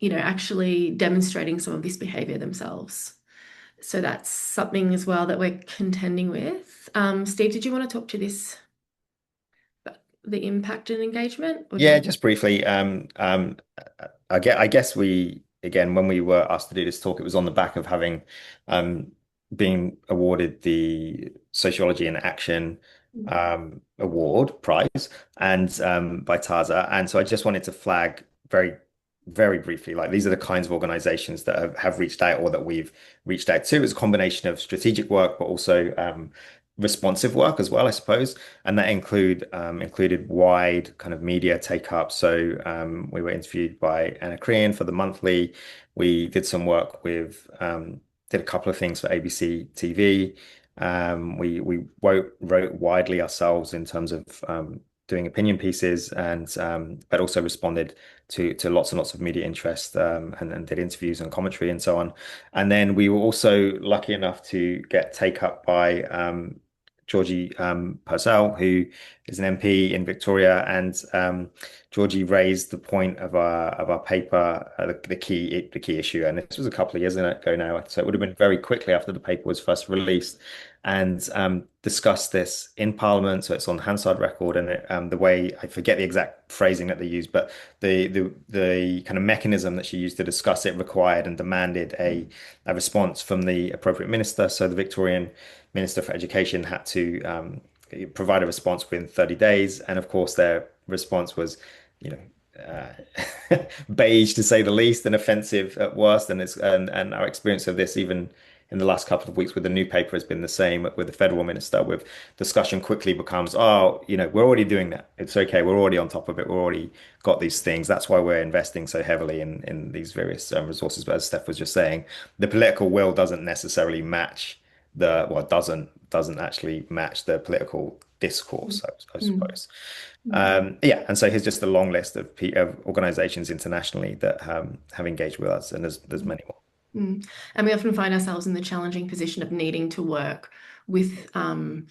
actually demonstrating some of this behavior themselves. So that's something as well that we're contending with. Steve, did you want to talk to this, the impact and engagement? Yeah, just briefly. I guess again, when we were asked to do this talk, it was on the back of having been awarded the Sociology in Action award prize and by TASA. And so I just wanted to flag very, very briefly, like these are the kinds of organizations that have reached out or that we've reached out to. It's a combination of strategic work, but also responsive work as well, I suppose. And that included wide kind of media take up. So we were interviewed by Anna Crean for the Monthly. We did some work with did a couple of things for ABC TV. We wrote widely ourselves in terms of doing opinion pieces, and but also responded to lots and lots of media interest, and did interviews and commentary and so on. And then we were also lucky enough to get take up by Georgie Purcell, who is an MP in Victoria, and Georgie raised the point of our paper, the key issue, and this was a couple of years ago now, so it would have been very quickly after the paper was first released, and discussed this in Parliament. So it's on Hansard record, and the way, I forget the exact phrasing that they used, but the kind of mechanism that she used to discuss it required and demanded a response from the appropriate minister. So the Victorian Minister for Education had to provide a response within 30 days, and of course their response was, beige to say the least, and offensive at worst. And our experience of this, even in the last couple of weeks with the new paper, has been the same with the federal minister. With discussion quickly becomes, oh, we're already doing that. It's okay. We're already on top of it. We're already got these things. That's why we're investing so heavily in these various resources. But as Steph was just saying, the political will doesn't necessarily match doesn't actually match the political discourse, I suppose. Yeah, and so here's just a long list of organizations internationally that have engaged with us, and there's many more. And we often find ourselves in the challenging position of needing to work with, needing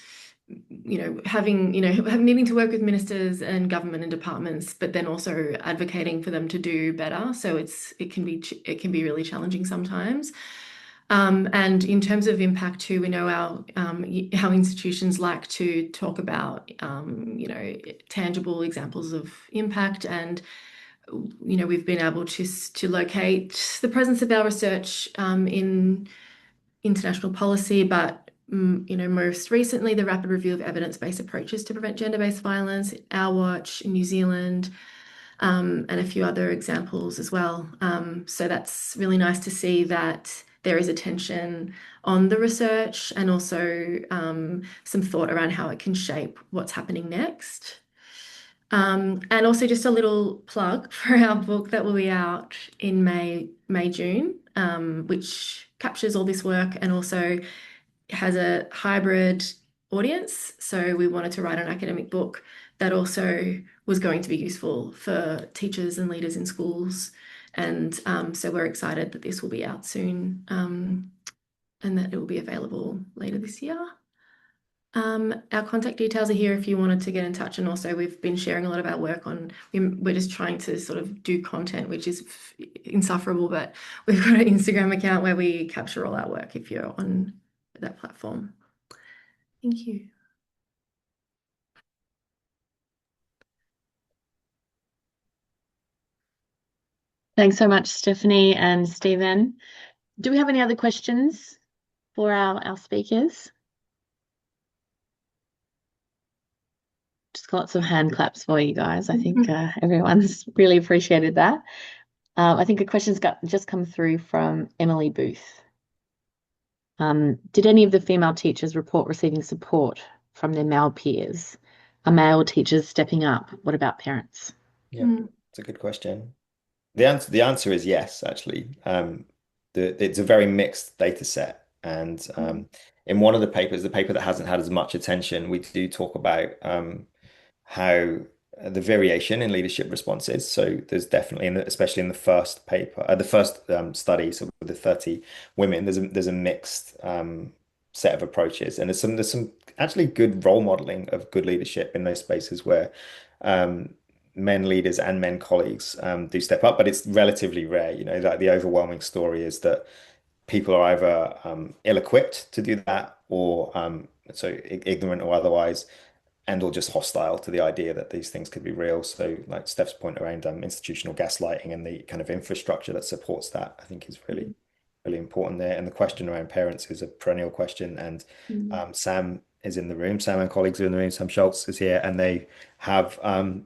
to work with ministers and government and departments, but then also advocating for them to do better. So it can be really challenging sometimes. And in terms of impact too, we know how institutions like to talk about, tangible examples of impact, and we've been able to locate the presence of our research in international policy, but most recently, the rapid review of evidence-based approaches to prevent gender-based violence, Our Watch in New Zealand, and a few other examples as well. So that's really nice to see that there is attention on the research and also some thought around how it can shape what's happening next. And also just a little plug for our book that will be out in June, which captures all this work and also has a hybrid audience. So we wanted to write an academic book that also was going to be useful for teachers and leaders in schools. And so we're excited that this will be out soon and that it will be available later this year. Our contact details are here if you wanted to get in touch. And also we've been sharing a lot of our work on, we're just trying to sort of do content, which is insufferable, but we've got an Instagram account where we capture all our work if you're on that platform. Thank you. Thanks so much, Stephanie and Stephen. Do we have any other questions for our speakers? Just got lots of hand claps for you guys. I think everyone's really appreciated that. I think a question's just come through from Emily Booth. Did any of the female teachers report receiving support from their male peers? Are male teachers stepping up? What about parents? Yeah, it's a good question. The answer is yes, actually. It's a very mixed data set. And in one of the papers, the paper that hasn't had as much attention, we do talk about how the variation in leadership responses. So there's definitely, especially in the first paper, the first study, so with the 30 women, there's a mixed set of approaches, and there's some actually good role modeling of good leadership in those spaces where men leaders and men colleagues do step up, but it's relatively rare. Like the overwhelming story is that people are either ill-equipped to do that, or so ignorant or otherwise, and or just hostile to the idea that these things could be real. So like Steph's point around institutional gaslighting and the kind of infrastructure that supports that, I think is really, really important there. And the question around parents is a perennial question. And Sam is in the room. Sam and colleagues are in the room. Sam Schultz is here, and they have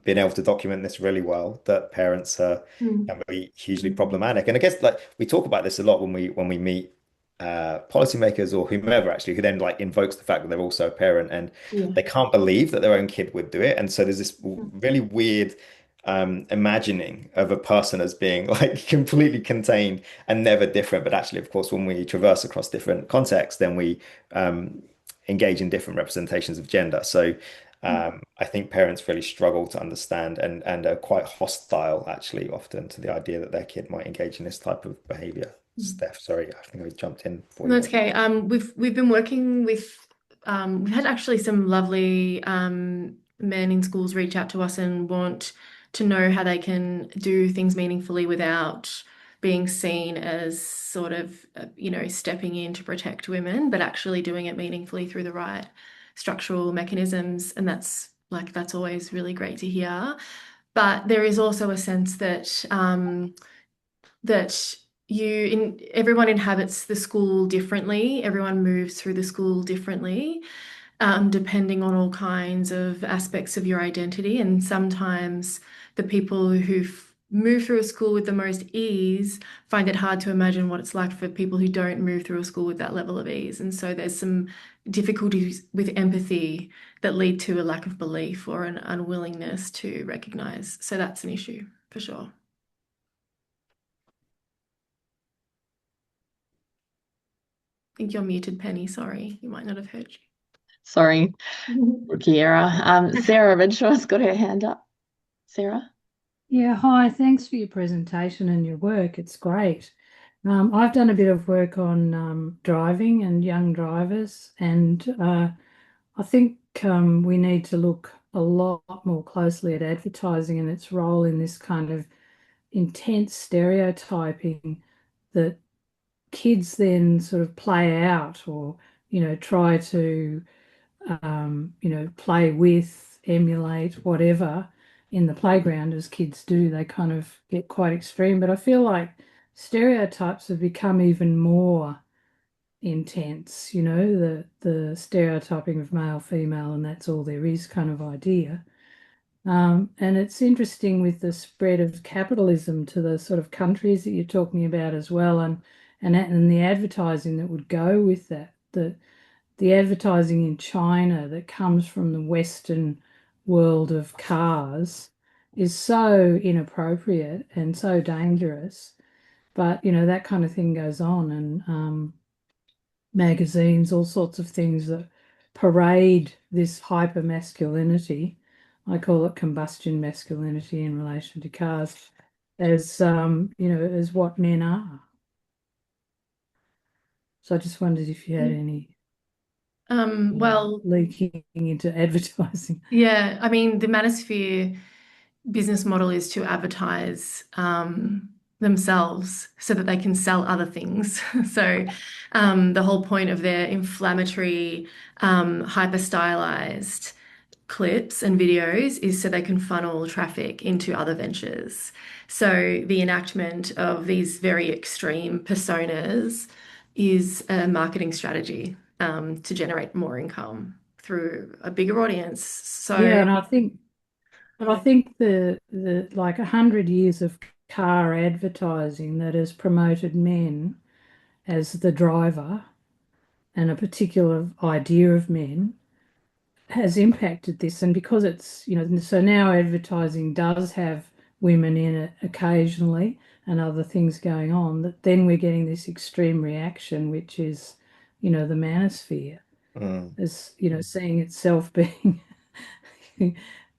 been able to document this really well, that parents can be hugely problematic. And I guess like we talk about this a lot when we meet policymakers or whomever, actually, who then like invokes the fact that they're also a parent and they can't believe that their own kid would do it. And so there's this really weird imagining of a person as being like completely contained and never different. But actually, of course, when we traverse across different contexts, then we engage in different representations of gender. So I think parents really struggle to understand and are quite hostile, actually, often to the idea that their kid might engage in this type of behavior. Steph, sorry, I think I jumped in for you. That's okay. We've been working with we've had actually some lovely men in schools reach out to us and want to know how they can do things meaningfully without being seen as sort of stepping in to protect women, but actually doing it meaningfully through the right structural mechanisms. And that's always really great to hear. But there is also a sense that everyone inhabits the school differently. Everyone moves through the school differently, depending on all kinds of aspects of your identity. And sometimes the people who move through a school with the most ease find it hard to imagine what it's like for people who don't move through a school with that level of ease. And so there's some difficulties with empathy that lead to a lack of belief or an unwillingness to recognize. So that's an issue for sure. I think you're muted, Penny. Sorry, you might not have heard you. Sorry, rookie error. Sarah Redshaw's got her hand up. Sarah? Yeah, hi. Thanks for your presentation and your work. It's great. I've done a bit of work on driving and young drivers, and I think we need to look a lot more closely at advertising and its role in this kind of intense stereotyping that kids then sort of play out or, try to, play with, emulate, whatever in the playground as kids do. They kind of get quite extreme. But I feel like stereotypes have become even more intense, you know, the stereotyping of male, female, and that's all there is kind of idea. And it's interesting with the spread of capitalism to the sort of countries that you're talking about as well, and the advertising that would go with that. The advertising in China that comes from the Western world of cars is so inappropriate and so dangerous. But you know, that kind of thing goes on, and magazines, all sorts of things that parade this hyper masculinity. I call it combustion masculinity in relation to cars, as you know, as what men are. So I just wondered if you had any Well, leaking into advertising. yeah, I mean, the Manosphere business model is to advertise themselves so that they can sell other things. So the whole point of their inflammatory, hyper stylized clips and videos is so they can funnel traffic into other ventures. So the enactment of these very extreme personas is a marketing strategy to generate more income through a bigger audience. Yeah, So and I think the like 100 years of car advertising that has promoted men as the driver and a particular idea of men has impacted this. And because it's, you know, so now advertising does have women in it occasionally and other things going on, that then we're getting this extreme reaction, which is, you know, the manosphere Mm, as, you know, seeing itself being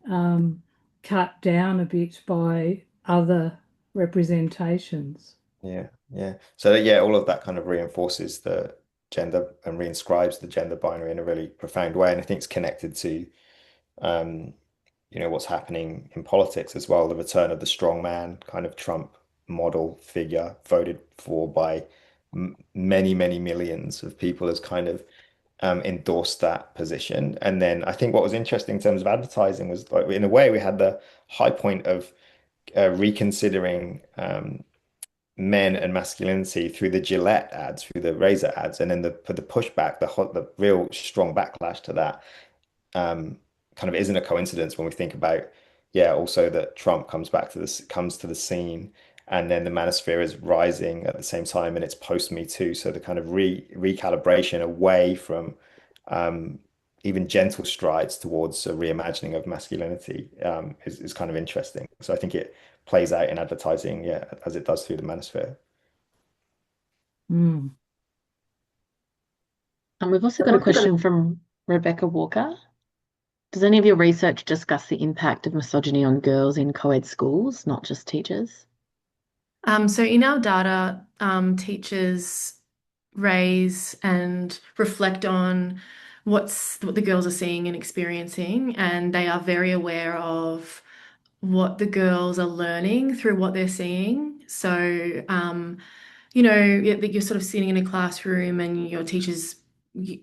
um, cut down a bit by other representations. yeah, yeah. So yeah, all of that kind of reinforces the gender and reinscribes the gender binary in a really profound way. And I think it's connected to um, what's happening in politics as well, the return of the strong man kind of Trump model figure voted for by m many, many millions of people has kind of endorsed that position. And then I think what was interesting in terms of advertising was like in a way we had the high point of reconsidering men and masculinity through the Gillette ads, through the razor ads, and then the pushback, the real strong backlash to that um, kind of isn't a coincidence when we think about, yeah, also that Trump comes to the scene, and then the manosphere is rising at the same time, and it's post Me Too, so the kind of recalibration away from um, even gentle strides towards a reimagining of masculinity is kind of interesting. So I think it plays out in advertising, yeah, as it does through the manosphere. Mm. And we've also got a question from Rebecca Walker. Does any of your research discuss the impact of misogyny on girls in co-ed schools, not just teachers? So in our data, teachers raise and reflect on what the girls are seeing and experiencing, and they are very aware of what the girls are learning through what they're seeing. So, you're sort of sitting in a classroom and your teacher's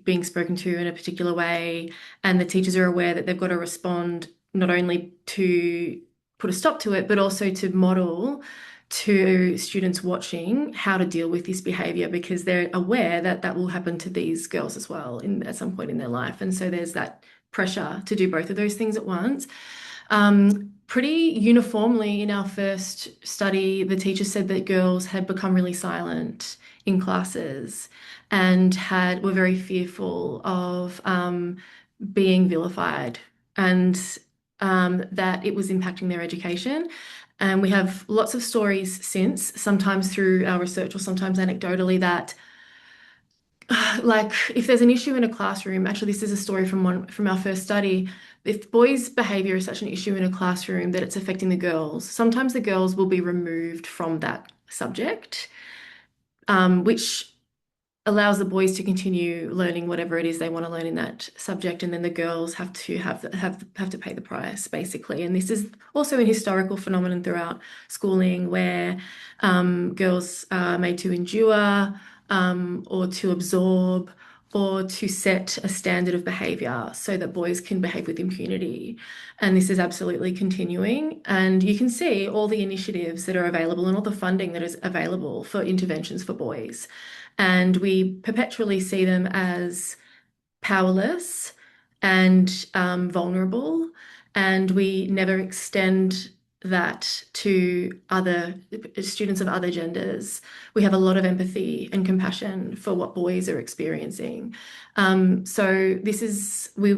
being spoken to in a particular way, and the teachers are aware that they've got to respond not only to put a stop to it, but also to model to students watching how to deal with this behavior because they're aware that that will happen to these girls as well at some point in their life. And so there's that pressure to do both of those things at once. Pretty uniformly in our first study, the teacher said that girls had become really silent in classes and were very fearful of being vilified and that it was impacting their education. And we have lots of stories since, sometimes through our research or sometimes anecdotally, that like if there's an issue in a classroom, actually this is a story from our first study. If boys' behavior is such an issue in a classroom that it's affecting the girls, sometimes the girls will be removed from that subject, which allows the boys to continue learning whatever it is they want to learn in that subject, and then the girls have to pay the price basically. And this is also a historical phenomenon throughout schooling where girls are made to endure or to absorb or to set a standard of behavior so that boys can behave with impunity. And this is absolutely continuing. And you can see all the initiatives that are available and all the funding that is available for interventions for boys. and we perpetually see them as powerless and vulnerable, and we never extend that to other students of other genders. We have a lot of empathy and compassion for what boys are experiencing. So this is we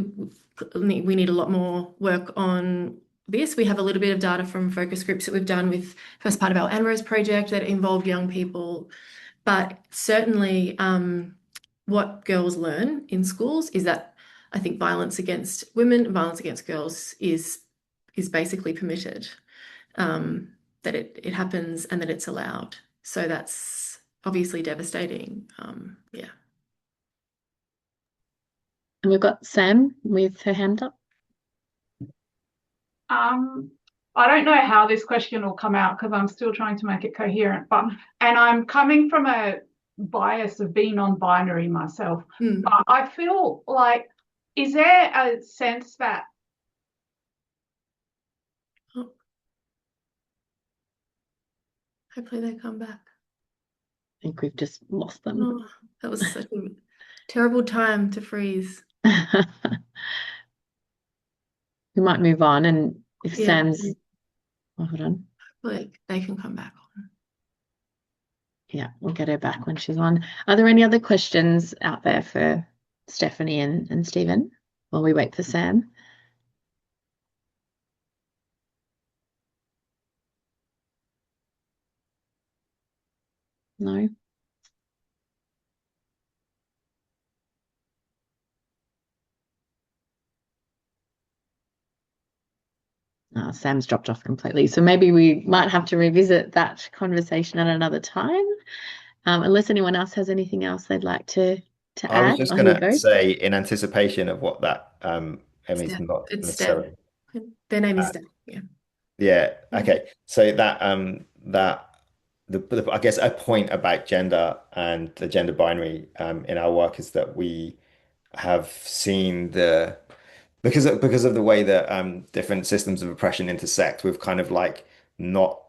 need a lot more work on this. We have a little bit of data from focus groups that we've done with first part of our ANROS project that involved young people, but certainly what girls learn in schools is that I think violence against women, violence against girls is basically permitted, that it happens and that it's allowed. So that's obviously devastating. Yeah. And we've got Sam with her hand up. I don't know how this question will come out because I'm still trying to make it coherent, and I'm coming from a bias of being non-binary myself. But I feel like, is there a sense that Hopefully they come back. I think we've just lost them. Oh, that was such a terrible time to freeze. We might move on, and if Yeah. Sam's, oh, hold on. Like they can come back on. Yeah, we'll get her back when she's on. Are there any other questions out there for Stephanie and Stephen while we wait for Sam? No? Sam's dropped off completely. So maybe we might have to revisit that conversation at another time, unless anyone else has anything else they'd like to I was add. just Oh, going here we to go. say, in anticipation of what that, I mean, it's not It's necessarily. Steph. Their name is Steph. Yeah. Yeah. Okay. So that I guess a point about gender and the gender binary in our work is that we have seen because of the way that different systems of oppression intersect, we've kind of like not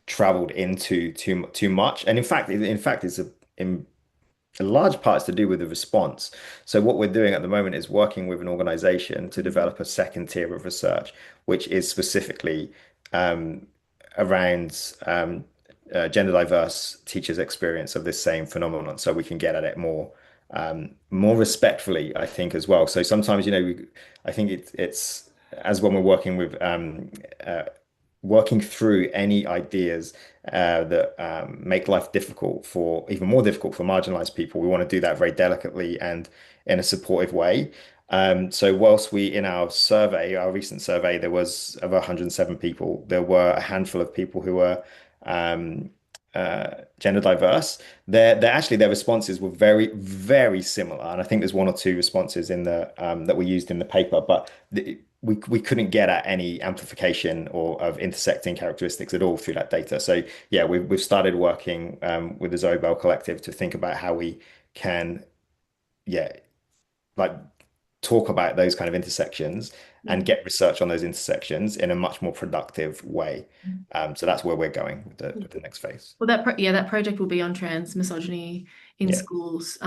traveled into too much. And in fact, it's a large part is to do with the response. So what we're doing at the moment is working with an organization to develop a second tier of research, which is specifically around gender diverse teachers' experience of this same phenomenon, so we can get at it more respectfully, I think, as well. So sometimes, I think it's as when we're working with working through any ideas that make life even more difficult for marginalized people. We want to do that very delicately and in a supportive way. So whilst in our survey, our recent survey, there was over 107 people, there were a handful of people who were um, gender diverse. Their responses were very, very similar. And I think there's one or two responses in the that we used in the paper, but we couldn't get at any amplification or of intersecting characteristics at all through that data. So yeah, we've started working with the Zoe Bell Collective to think about how we can, yeah, like talk about those kind of intersections and get research on those intersections in a much more productive way. So that's where we're going with the next phase. Well, that project will be on trans misogyny in schools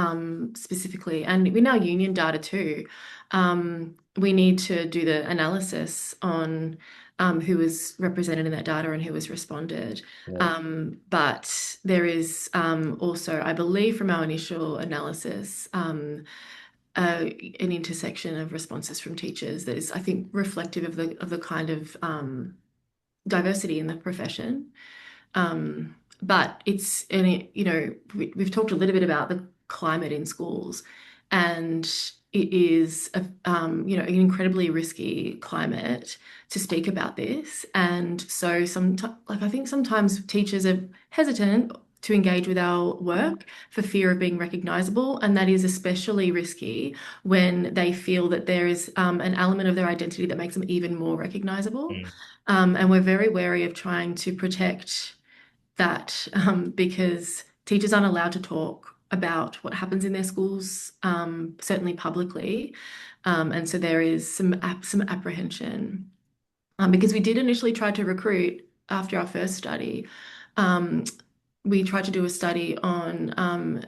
specifically, and in our union data too. We need to do the analysis on who was represented in that data and who was responded. But there is also, I believe, from our initial analysis, an intersection of responses from teachers that is, I think, reflective of the kind of diversity in the profession. But we've talked a little bit about the climate in schools, and it is an incredibly risky climate to speak about this. And so I think sometimes teachers are hesitant to engage with our work for fear of being recognizable, and that is especially risky when they feel that there is an element of their identity that makes them even more recognizable. And we're very wary of trying to protect that because teachers aren't allowed to talk about what happens in their schools, certainly publicly. And so there is some apprehension. Because we did initially try to recruit after our first study. We tried to do a study on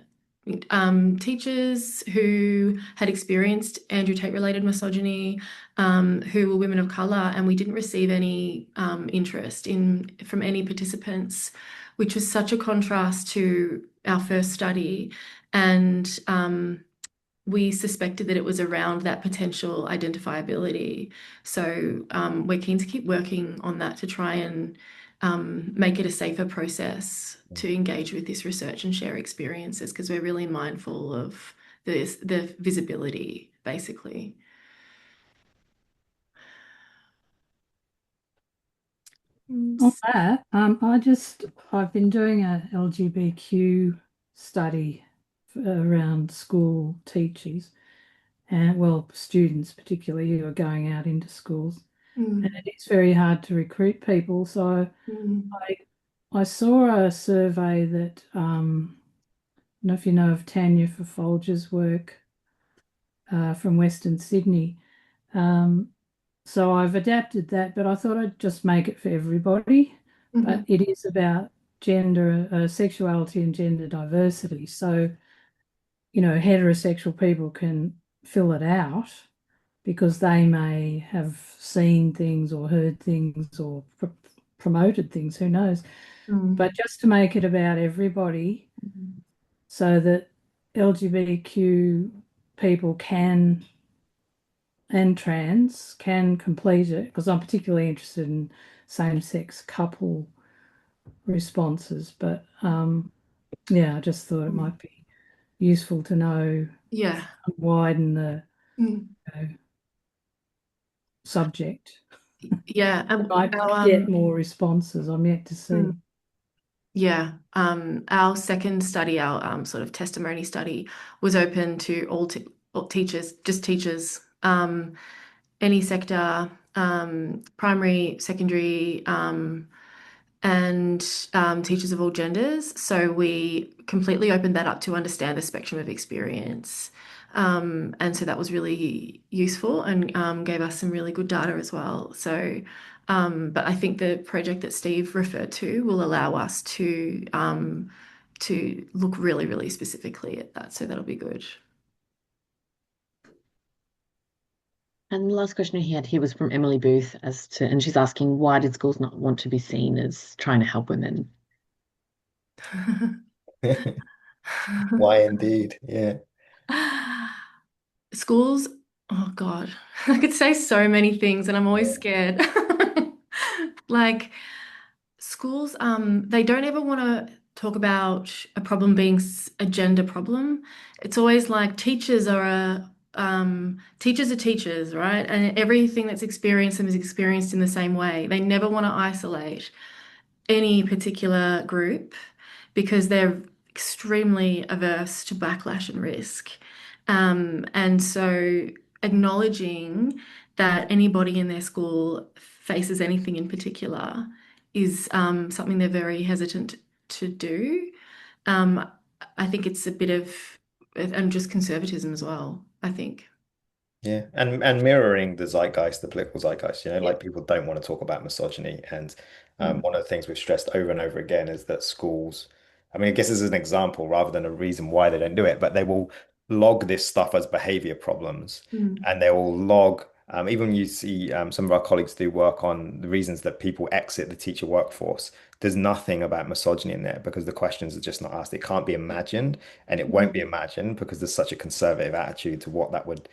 teachers who had experienced Andrew Tate-related misogyny, who were women of colour, and we didn't receive any interest from any participants, which was such a contrast to our first study. And we suspected that it was around that potential identifiability. So we're keen to keep working on that to try and make it a safer process to engage with this research and share experiences, because we're really mindful of the visibility, basically. On that, I've been doing a LGBTQ study around school teachers and, well, students particularly who are going out into schools. And it's very hard to recruit people. So I saw a survey that, I don't know if you know of Tanya Folger's work from Western Sydney. So I've adapted that, but I thought I'd just make it for everybody. But it is about gender, sexuality and gender diversity. So, heterosexual people can fill it out because they may have seen things or heard things or promoted things, who knows. But just to make it about everybody so that LGBTQ people can and trans can complete it, because I'm particularly interested in same-sex couple responses. But yeah, I just thought it might be useful to know, widen the subject. Yeah, I might get more responses. I'm yet to see. Yeah, our second study, our sort of testimony study, was open to all teachers, just teachers, any sector, primary, secondary, and teachers of all genders. So we completely opened that up to understand the spectrum of experience. And so that was really useful and gave us some really good data as well. So, but I think the project that Steve referred to will allow us to look really, really specifically at that. So that'll be good. And the last question he had here was from Emily Booth and she's asking, why did schools not want to be seen as trying to help women? Why indeed? Yeah. Schools, oh God, I could say so many things and I'm always scared. Like schools, they don't ever want to talk about a problem being a gender problem. It's always like teachers are teachers, right? And everything that's experienced them is experienced in the same way. They never want to isolate any particular group because they're extremely averse to backlash and risk. And so acknowledging that anybody in their school faces anything in particular is something they're very hesitant to do. I think it's a bit of, and just conservatism as well, I think. Yeah, and mirroring the zeitgeist, the political zeitgeist, like people don't want to talk about misogyny. And one of the things we've stressed over and over again is that schools, I mean, I guess this is an example rather than a reason why they don't do it, but they will log this stuff as behavior problems and they will log, even when you see some of our colleagues do work on the reasons that people exit the teacher workforce, there's nothing about misogyny in there because the questions are just not asked. It can't be imagined and it won't be imagined because there's such a conservative attitude to what that would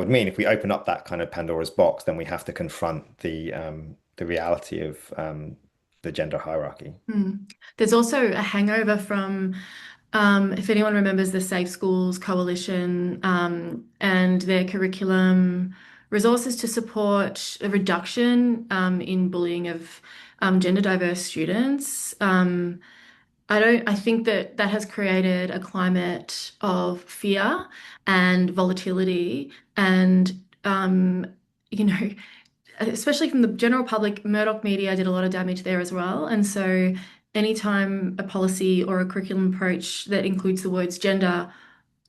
mean. If we open up that kind of Pandora's box, then we have to confront the reality of the gender hierarchy. There's also a hangover from, if anyone remembers the Safe Schools Coalition and their curriculum resources to support a reduction in bullying of gender diverse students. I think that has created a climate of fear and volatility and, especially from the general public, Murdoch media did a lot of damage there as well. And so anytime a policy or a curriculum approach that includes the words gender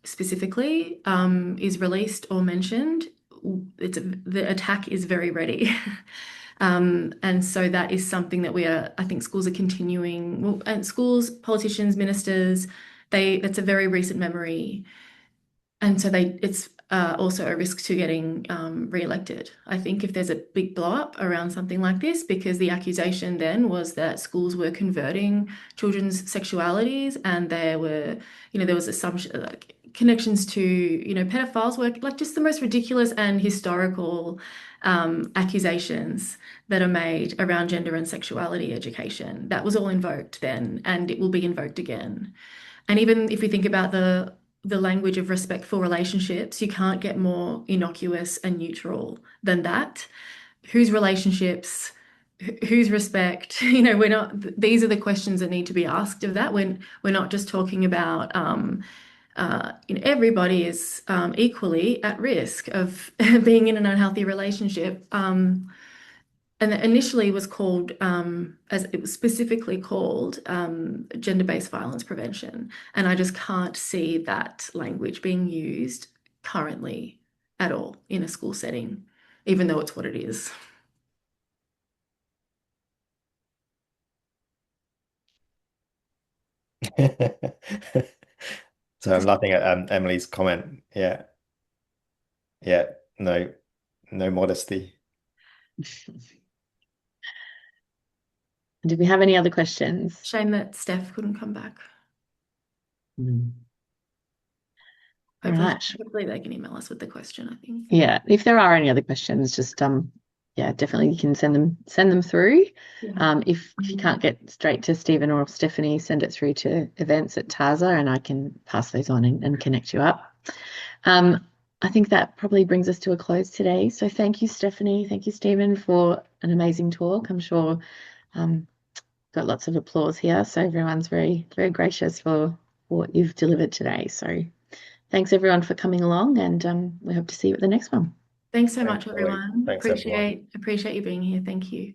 specifically is released or mentioned, the attack is very ready. And so that is something that I think schools are continuing, well, and schools, politicians, ministers, it's a very recent memory, and so it's also a risk to getting re-elected. I think if there's a big blow up around something like this, because the accusation then was that schools were converting children's sexualities, and there was assumption, like connections to, pedophiles, were like just the most ridiculous and historical accusations that are made around gender and sexuality education. That was all invoked then, and it will be invoked again. And even if we think about the language of respectful relationships, you can't get more innocuous and neutral than that. Whose relationships, whose respect? These are the questions that need to be asked of that, when we're not just talking about everybody is equally at risk of being in an unhealthy relationship. And initially was called, as it was specifically called, gender-based violence prevention. And I just can't see that language being used currently at all in a school setting, even though it's what it is. So I'm laughing at Emily's comment. Yeah. Yeah. No, no modesty. Do we have any other questions? Shame that Steph couldn't come back. All right. Hopefully they can email us with the question, I think. Yeah, if there are any other questions, just yeah, definitely you can send them through. Yeah. If you can't get straight to Stephen or Stephanie, send it through to events at TASA, and I can pass those on and connect you up. I think that probably brings us to a close today. So thank you, Stephanie. Thank you, Stephen, for an amazing talk. I'm sure got lots of applause here. So everyone's very, very gracious for what you've delivered today. So thanks everyone for coming along, and we hope to see you at the next one. Thanks so much, Thanks, Ollie. everyone. Thanks, everyone. Appreciate you being here. Thank you.